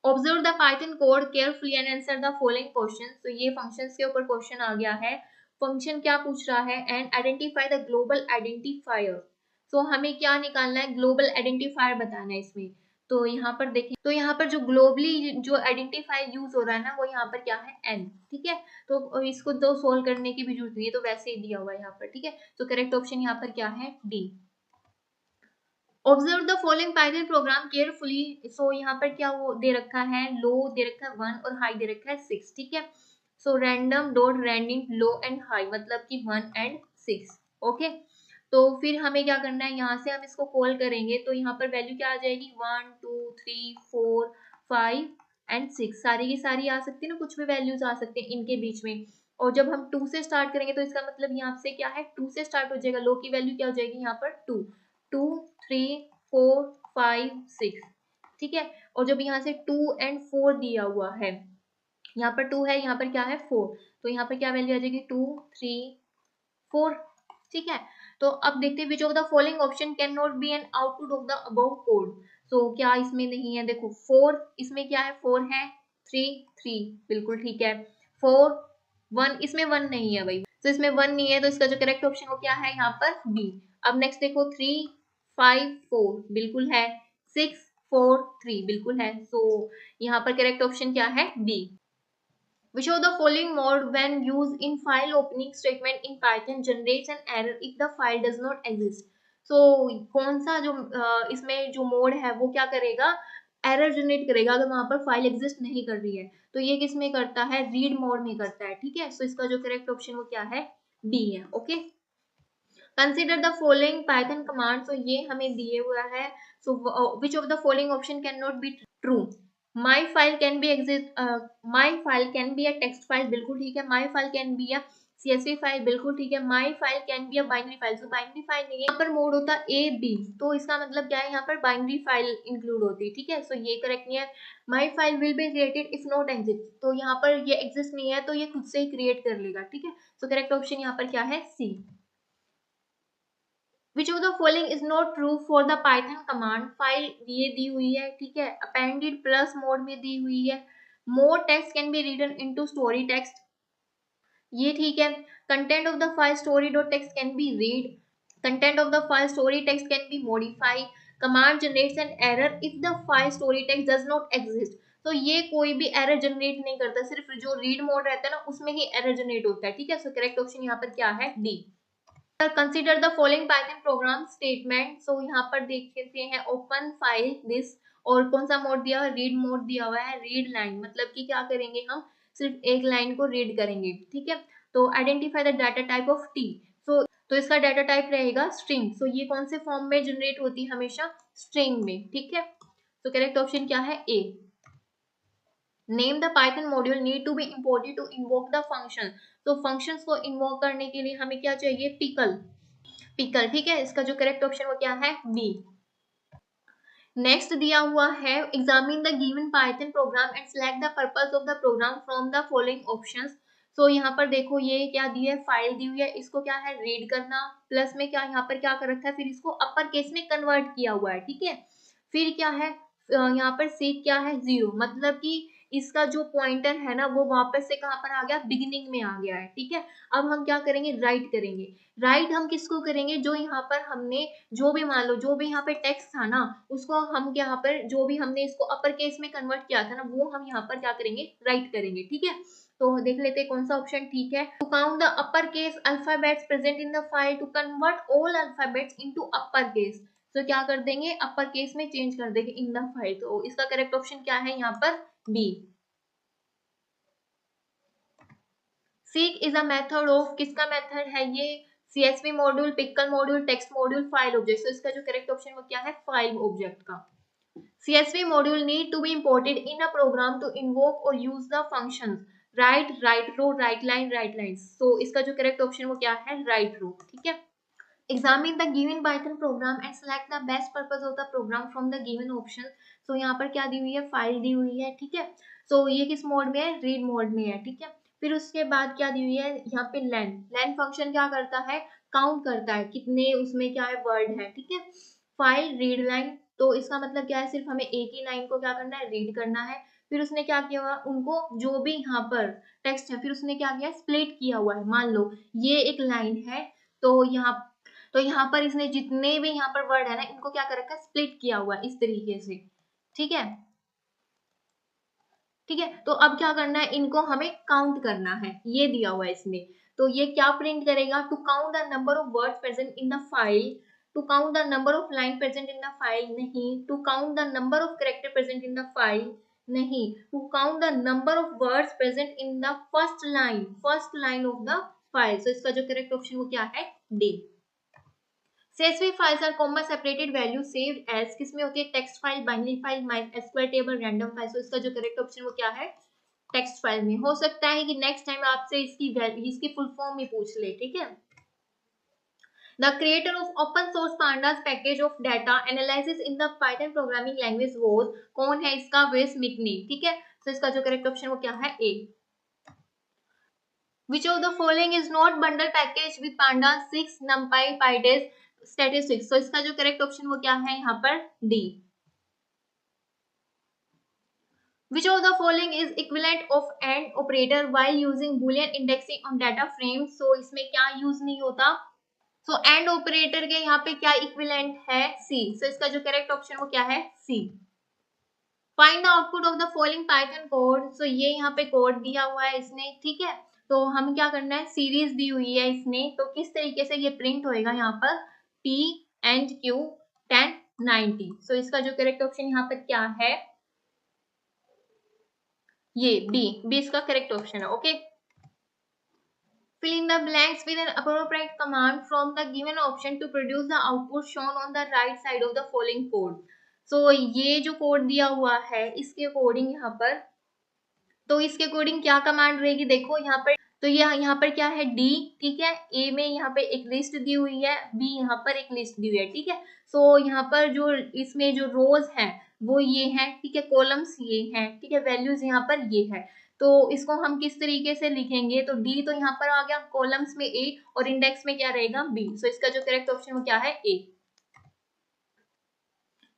observe the Python code carefully and answer the following questions. तो ये फंक्शंस के ऊपर क्वेश्चन आ गया है। फंक्शन क्या पूछ रहा है, and identify the global identifier. तो हमें क्या निकालना है, ग्लोबल आइडेंटिफायर बताना है इसमें। तो यहाँ पर देखें, तो यहाँ पर जो ग्लोबली जो आइडेंटिफायर यूज हो रहा है ना, वो यहाँ पर क्या है एन। ठीक है, तो इसको तो सोल्व करने की भी जरूरत नहीं है, तो वैसे ही दिया हुआ है यहाँ पर। ठीक है, तो करेक्ट ऑप्शन यहाँ पर क्या है, D. Observe the following Python program carefully. So यहाँ पर क्या वो दे रखा है, लो दे रखा है 1 और हाई दे रखा है 6। ठीक है, so random dot randint low and high मतलब कि 1 एंड 6। ओके, तो फिर हमें क्या करना है, यहाँ से हम इसको कॉल करेंगे तो यहाँ पर वैल्यू क्या आ जाएगी 1 2 3 4 5 एंड 6। सारी की सारी आ सकती है ना, कुछ भी वैल्यूज आ सकते हैं इनके बीच में। और जब हम 2 से स्टार्ट करेंगे तो इसका मतलब यहाँ से क्या है 2 से स्टार्ट हो जाएगा। लो की वैल्यू क्या हो जाएगी यहाँ पर 2 2 3 4 5 6। ठीक है, और जब यहाँ से 2 एंड 4 दिया हुआ है, यहाँ पर 2 है, यहाँ पर क्या है 4। तो यहाँ पर क्या वैल्यू आ जाएगी 2 3 4। ठीक है, तो अब देखते हैं विच of the following option can not B an output of the above code. तो क्या इसमें नहीं है, देखो 4 इसमें क्या है 4 है, 3 3 बिल्कुल ठीक है, 4 1 इसमें 1 नहीं है भाई। तो इसमें 1 नहीं है, तो इसका जो करेक्ट ऑप्शन वो क्या है यहाँ पर बी। अब नेक्स्ट देखो 3 5 4 बिल्कुल है, 6 4 3 बिल्कुल है। सो यहाँ पर करेक्ट ऑप्शन क्या है, B. Which of the following mode when used in file opening statement in Python generates an error if the file does not exist? So कौन सा जो इसमें जो मोड है वो क्या करेगा, एरर जनरेट करेगा अगर वहां पर फाइल एग्जिस्ट नहीं कर रही है। तो ये किस में करता है, रीड मोड में करता है। ठीक है, सो इसका जो करेक्ट ऑप्शन वो क्या है, डी है। Okay, consider the following Python command. तो ये हमें दिए हुआ है। So which of the following option can not be true. My file can be exist, my file can be a text file बिल्कुल ठीक है, my file can be a CSV file बिल्कुल ठीक है, my file can be a binary file. So binary file नहीं है, यहाँ पर मोड होता है ए बी। तो इसका मतलब क्या है, यहाँ पर बाइनरी फाइल इंक्लूड होती है। ठीक है, सो ये करेक्ट नहीं है। My file will be created if not exist. तो यहाँ पर ये एग्जिस्ट नहीं है, तो ये खुद से ही क्रिएट कर लेगा। ठीक है, सो करेक्ट ऑप्शन यहाँ पर क्या है, सी। Which of the following is not true for the Python command? File ये दी हुई है, ठीक है, appended plus मोड में दी हुई है। More text can be written into story text, ये ठीक है। Content of the file story.txt can be read. Content of the file story text can be modified. Command generates an error if the file story text does not exist. तो ये कोई भी error generate नहीं करता, सिर्फ जो read mode रहता है ना उसमें ही एरर जनरेट होता है। ठीक है, सो करेक्ट ऑप्शन यहाँ पर क्या है, D. Consider the following Python program statement. So यहाँ पर देखते हैं ओपन फाइल दिस, और कौन सा मोड दिया हुआ है, रीड मोड दिया हुआ है। रीड लाइन मतलब कि क्या करेंगे हम, सिर्फ एक लाइन को रीड करेंगे। ठीक है, तो identify the data type of T. So तो इसका डाटा टाइप रहेगा स्ट्रिंग। सो ये कौन से फॉर्म में जनरेट होती है, हमेशा स्ट्रिंग में। ठीक है, तो करेक्ट ऑप्शन क्या है, ए। Name the Python module need to be imported to invoke the function. तो फंक्शंस को इन्वोक करने के लिए हमें क्या चाहिए, पिकल, पिकल, ठीक है। इसका जो करेक्ट ऑप्शन वो क्या है, बी। नेक्स्ट दिया हुआ है examine the given Python program and select the purpose of the program from the following options. So यहाँ पर देखो ये क्या दी है, फाइल दी हुई है, इसको क्या है, रीड करना, प्लस में क्या यहाँ पर क्या कर रखा है, फिर इसको अपर केस में कन्वर्ट किया हुआ है, ठीक है। फिर क्या है, यहाँ पर सीक क्या है, 0, मतलब कि इसका जो पॉइंटर है ना वो वापस से कहाँ पर आ गया, बिगिनिंग में आ गया है, ठीक है। अब हम क्या करेंगे, राइट करेंगे। राइट हम किसको करेंगे, जो यहाँ पर हमने जो भी मान लो जो भी यहाँ पे टेक्स्ट था ना उसको हम यहाँ पर जो भी हमने इसको अपर केस में कन्वर्ट किया था ना वो हम यहाँ पर क्या करेंगे, राइट करेंगे, ठीक है। तो देख लेते हैं कौन सा ऑप्शन ठीक है। To count the upper case alphabets present in the file to convert all alphabets into upper case. तो क्या कर देंगे, अपर केस में चेंज कर देंगे इन द फाइल। तो इसका करेक्ट ऑप्शन क्या है यहाँ पर, B. Seek is a method of, किसका मेथड है ये, CSV module, pickle module, text module, file object. तो इसका जो करेक्ट ऑप्शन वो क्या है, फाइल ऑब्जेक्ट का। CSV module need to be imported in a program to invoke or use the functions write, write row, write line, write lines। so इसका जो correct option वो क्या है, write row, ठीक है। Examine the given Python program and select the best purpose of the program from the given option। so यहाँ पर क्या दी हुई है, फाइल दी हुई है, ठीक है। so ये किस मोड में है, रीड मोड में है, ठीक है। फिर उसके बाद क्या दी हुई है यहाँ पे, लेन, लेन फंक्शन क्या करता है, काउंट करता है कितने उसमें क्या है, वर्ड है, ठीक है। फाइल, रीड लाइन, तो इसका मतलब क्या है, सिर्फ हमें एक ही लाइन को क्या करना है, रीड करना है। फिर उसने क्या किया हुआ, उनको जो भी यहाँ पर टेक्स्ट है फिर उसने क्या किया, स्प्लिट किया हुआ है। मान लो ये एक लाइन है तो यहाँ पर इसने जितने भी यहाँ पर वर्ड है ना इनको क्या कर रखा है, स्प्लिट किया हुआ है इस तरीके से, ठीक है, ठीक है। तो अब क्या करना है, इनको हमें काउंट करना है, ये दिया हुआ है इसमें। तो ये क्या प्रिंट करेगा, to count the number of words present in the file, to count the number of line present in the file, नहीं। To count the number of character present in the file, नहीं। To count the number of words present in the first line of the file. तो इसका जो correct option वो क्या है, D. CSV files are comma separated value saved as, किसमें होती है, text file, binary file, MySQL table, random file. तो इसका जो करेक्ट ऑप्शन वो क्या है, टेक्स्ट फाइल में। हो सकता है कि नेक्स्ट टाइम आपसे इसकी फुल फॉर्म ही पूछ ले, ठीक है। The creator of open source pandas package of data analysis in the Python programming language was, कौन है इसका, वेस मिकनी, ठीक है। तो इसका जो करेक्ट ऑप्शन वो क्या है, ए। Which of the following is not bundle package with pandas 6 numpy pydays statistics। तो इसका जो करेक्ट ऑप्शन वो क्या है यहाँ पर, D. Which of the following is equivalent of AND operator while using boolean indexing on data frame। so इसमें क्या यूज नहीं होता, so AND operator के यहाँ पे क्या इक्विवेलेंट है, सी। so इसका जो करेक्ट ऑप्शन वो क्या है, C. Find the output of the following Python code. So ये यहाँ पे कोड दिया हुआ है इसने, ठीक है। तो हम क्या करना है, सीरीज दी हुई है इसने, तो किस तरीके से ये प्रिंट होएगा यहाँ पर, P and Q 1090। सो इसका जो करेक्ट ऑप्शन यहाँ पर क्या है, ये बी इसका करेक्ट ऑप्शन है, okay. Fill in the blanks with an appropriate command from the given option to produce the output shown on the right side of the following code। so ये जो code दिया हुआ है इसके according यहाँ पर, तो इसके अकॉर्डिंग क्या कमांड रहेगी, देखो यहाँ पर, तो यहाँ पर क्या है, डी, ठीक है। ए में यहाँ पे एक लिस्ट दी हुई है, बी यहाँ पर एक लिस्ट दी हुई है, ठीक है। सो यहाँ पर जो इसमें जो रोज है वो ये है, ठीक है, कॉलम्स ये हैं, ठीक है, वैल्यूज यहाँ पर ये है। तो इसको हम किस तरीके से लिखेंगे, तो डी तो यहाँ पर आ गया, कॉलम्स में ए और इंडेक्स में क्या रहेगा, बी। सो इसका जो करेक्ट ऑप्शन वो क्या है, ए।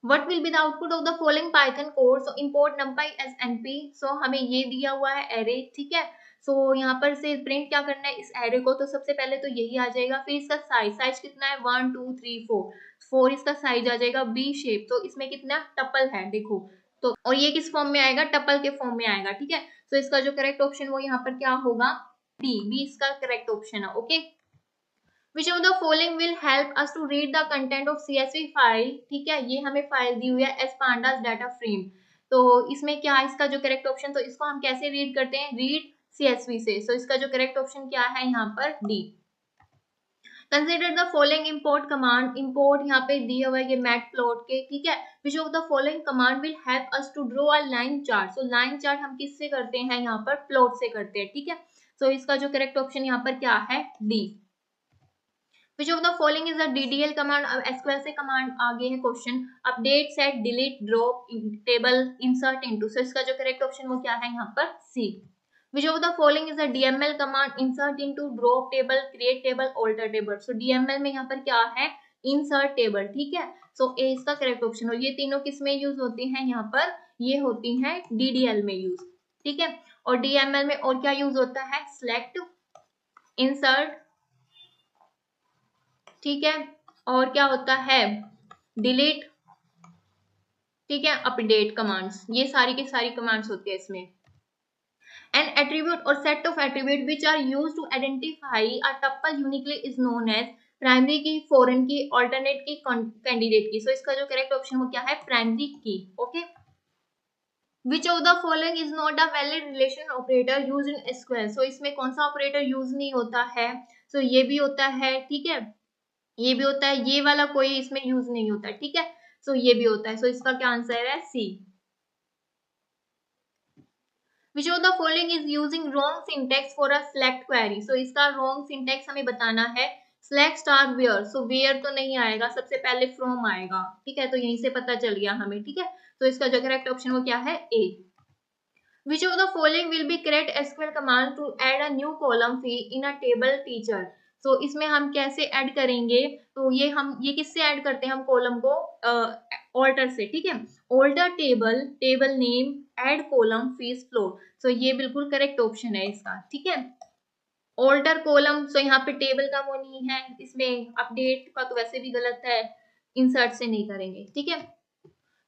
What will be the output of the following Python code? So import numpy as np। so हमें ये दिया हुआ है array, ठीक है। so यहाँ पर से प्रिंट क्या करना है इस array को, तो सबसे पहले तो यही आ जाएगा। फिर इसका साइज कितना है, 1 2 3 4 इसका साइज आ जाएगा। बी शेप, तो इसमें कितना टपल है देखो, तो और ये किस फॉर्म में आएगा, टपल के फॉर्म में आएगा, ठीक है। तो इसका जो करेक्ट ऑप्शन वो यहाँ पर क्या होगा, बी इसका करेक्ट ऑप्शन है, okay. Which of the following will help us to read the content of CSV file। ठीक है, ये हमें फाइल दी हुई है as pandas data frame। तो इसमें क्या है इसका जो करेक्ट ऑप्शन, तो इसको हम कैसे रीड करते हैं, रीड CSV से। so इसका जो करेक्ट ऑप्शन क्या है यहाँ पर, D. Consider the following import command। import यहाँ पे दिया हुआ है ये matplotlib के, ठीक है। Which of the following command will help us to draw a line chart। so line chart हम किससे करते हैं, यहाँ पर प्लॉट से करते हैं, ठीक है। सो इसका जो करेक्ट ऑप्शन यहाँ पर क्या है, D. Which of the following is a DDL command. अब एसक्यूएल से कमांड आगे है question, update, set, delete, drop, table, insert into. So इसका जो करेक्ट ऑप्शन वो क्या है यहाँ पर, C. Which of the following is a DML command, insert into, drop table, create table, alter table. So DML में यहाँ पर क्या है, इंसर्ट टेबल, ठीक है। सो ए इसका करेक्ट ऑप्शन हो। ये तीनों किस में यूज होती हैं यहाँ पर, ये होती हैं डीडीएल में यूज, ठीक है। और डीएमएल में और क्या यूज होता है, सिलेक्ट, इंसर्ट, ठीक है, और क्या होता है, डिलीट, ठीक है, अपडेट कमांड्स। ये सारी की सारी कमांड्स होती है इसमें। एन एट्रीब्यूट और set of attribute which are used to identify a tuple uniquely is known as primary key, foreign key, alternate key, candidate key. So इसका जो करेक्ट ऑप्शन वो क्या है, primary key, okay. Which of the following is not a valid relation operator used in SQL. So इसमें कौन सा operator use नहीं होता है, सो ये भी होता है, ठीक है, ये भी होता है, ये वाला कोई इसमें यूज नहीं होता है, ठीक है। सो ये भी होता है। सो इसका क्या आंसर है, C. Which of the following is using wrong syntax for a select query. So इसका रॉन्ग सिंटेक्स हमें बताना है। Select star where, so where तो नहीं आएगा, सबसे पहले फ्रॉम आएगा, ठीक है, तो यहीं से पता चल गया हमें, ठीक है। तो इसका जो करेक्ट ऑप्शन वो क्या है, ए। Which of the following will be correct SQL command to add a new column fee in a table teacher? So इसमें हम कैसे ऐड करेंगे, तो ये किससे ऐड करते हैं हम कॉलम को, ऑल्टर से, ठीक है। Alter table, table name, add column, fees float. So ये बिल्कुल करेक्ट ऑप्शन है इसका, ठीक है। ऑल्टर कॉलम, सो यहाँ पे टेबल का वो नहीं है, इसमें अपडेट का तो वैसे भी गलत है, इंसर्ट से नहीं करेंगे, ठीक है।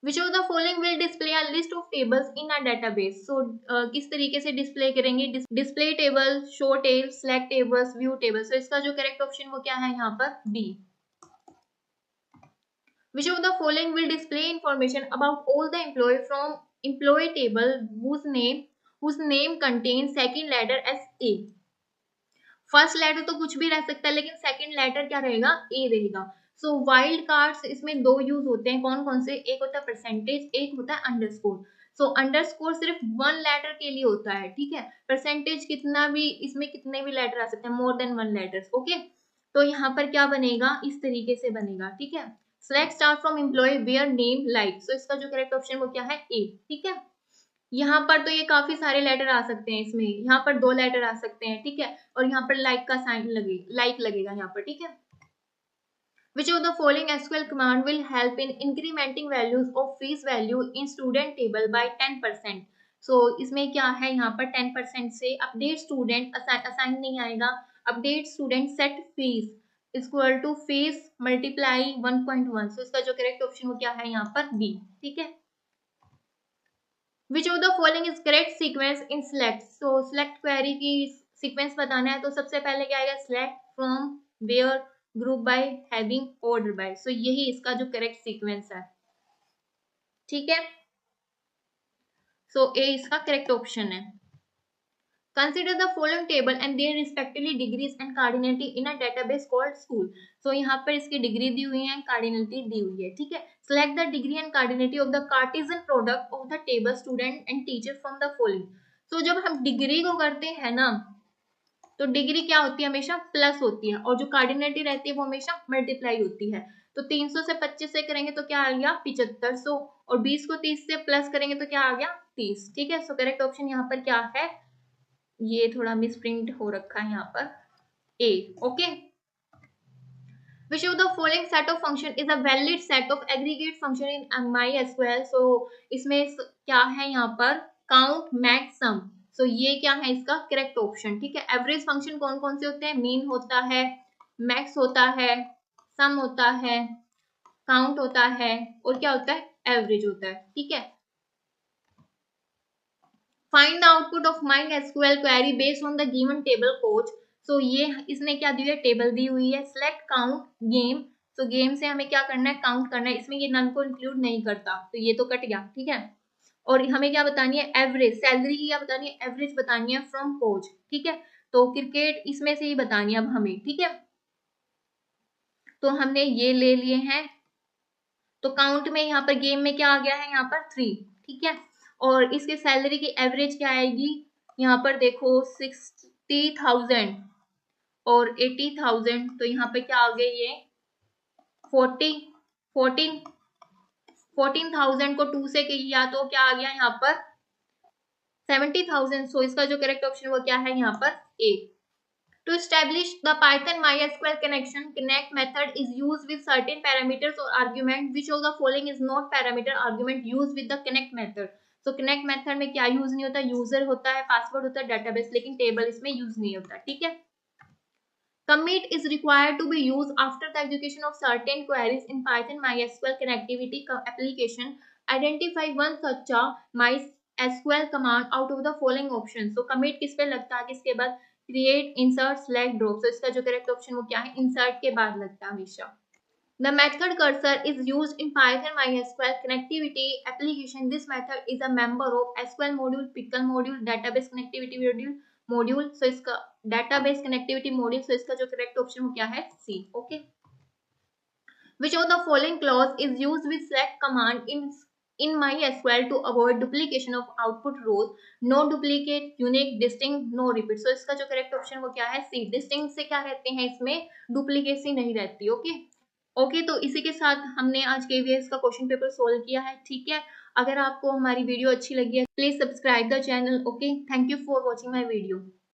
Which of the following will display a list of tables in a database? So किस तरीके से डिस्प्ले करेंगे, display table, show table, select tables, view table. So इसका जो करेक्ट ऑप्शन वो क्या है यहाँ पर, B. Which of the following will display information about all the employee from employee table whose name contains second letter as A? First letter तो कुछ भी रह सकता है, लेकिन सेकंड लेटर क्या रहेगा, ए रहेगा। सो वाइल्ड कार्ड्स इसमें दो यूज होते हैं, कौन कौन से, एक होता है परसेंटेज, एक होता है अंडरस्कोर। सो अंडरस्कोर सिर्फ वन लेटर के लिए होता है, ठीक है। परसेंटेज कितना भी, इसमें कितने भी लेटर आ सकते हैं, more than one letters, okay. तो यहाँ पर क्या बनेगा, इस तरीके से बनेगा, ठीक है। Select star from employ where name like. So इसका जो करेक्ट ऑप्शन वो क्या है, ए, ठीक है। यहाँ पर तो ये काफी सारे लेटर आ सकते हैं इसमें, यहाँ पर दो लेटर आ सकते हैं, ठीक है। और यहाँ पर लाइक का साइन लाइक लगेगा यहाँ पर, ठीक है। Which of the following SQL command will help in incrementing values of fees value in student table by 10%? So इसमें क्या है, यहाँ पर 10% से अपडेट स्टूडेंट, असाइन नहीं आएगा, update student set fees equal to fees multiply 1.1। So इसका जो करेक्ट ऑप्शन वो क्या है यहाँ पर, बी, ठीक है। Which of the following is correct sequence in select? So select query की सीक्वेंस बताना है, तो सबसे पहले क्या आएगा, select from where, group by, having, order by। so यही इसका जो करेक्ट सीक्वेंस है, ठीक है। so ए इसका करेक्ट ऑप्शन है। Consider the following table and their respectively degrees and cardinality in a database called school. So यहाँ पर इसकी डिग्री दी हुई है, कार्डिनलिटी दी हुई है, ठीक है। Select the degree and cardinality of the Cartesian product of the table student and teacher from the following. So जब हम डिग्री को करते हैं ना, तो डिग्री क्या होती है, हमेशा प्लस होती है, और जो कार्डिनलिटी रहती है वो हमेशा मल्टीप्लाई होती है। तो 300 से 25 से करेंगे तो क्या आ गया, 7500, और 20 को 30 से प्लस करेंगे तो क्या आ गया, 30, ठीक है। सो करेक्ट ऑप्शन यहाँ पर क्या है, ये थोड़ा मिसप्रिंट हो रखा है यहाँ पर, ए, okay. Which of the following set of function is a valid set of aggregate function in MySQL? So इसमें क्या है यहाँ पर, count, max, sum। so ये क्या है इसका करेक्ट ऑप्शन, ठीक है। एवरेज फंक्शन कौन कौन से होते हैं, मीन होता है, मैक्स होता है, सम होता है, काउंट होता है, और क्या होता है, एवरेज होता है, ठीक है। Find the output of MySQL query based on the given table coach। so ये इसने क्या दी है, टेबल दी हुई है। select count game, so game से हमें क्या करना है, काउंट करना है, इसमें ये नन को इंक्लूड नहीं करता, तो ये तो कट गया, ठीक है। और हमें क्या बतानी है, एवरेज, सैलरी की क्या बतानी है, एवरेज बतानी है फ्रॉम कोच, ठीक है। तो क्रिकेट इसमें से ही बतानी है अब हमें, ठीक है। तो हमने ये ले लिए हैं, तो काउंट में यहाँ पर गेम में क्या आ गया है, यहाँ पर 3, ठीक है। और इसके सैलरी की एवरेज क्या आएगी, यहाँ पर देखो 80,000 और 80,000, तो यहाँ पे क्या आ गया ये 14,000 को 2 से किया तो क्या आ गया यहाँ पर 70,000। सो इसका जो करेक्ट ऑप्शन वो क्या है यहाँ पर ए। To establish the Python MySQL connection, connect method is used with certain parameters or argument. Which of the following is not parameter argument used with the connect method? So connect method में क्या use नहीं होता, user होता है, password होता है, database, लेकिन table इसमें यूज नहीं होता, ठीक है। Commit is required to be used after the execution of certain queries in Python MySQL connectivity application. Identify one such a MySQL command out of the following options. So commit किस पे लगता है, किसके बाद create, insert, select, drop. So इसका जो correct option वो क्या है, insert के बाद लगता है हमेशा। The method cursor is used in Python MySQL connectivity application. This method is a member of SQL module, pickle module, database connectivity module. So इसका database connectivity module. So इसका जो correct option वो क्या है C. Okay. Which of the following clause is used with select command in MySQL to avoid duplication of output rows? No duplicate, unique, distinct, no repeat. So इसका जो correct option वो क्या है C. Distinct से क्या रहते हैं, इसमें duplicacy नहीं रहती। ओके ओके तो इसी के साथ हमने आज KVS का क्वेश्चन पेपर सोल्व किया है, ठीक है। अगर आपको हमारी वीडियो अच्छी लगी है please subscribe the channel. Okay, thank you for watching my video.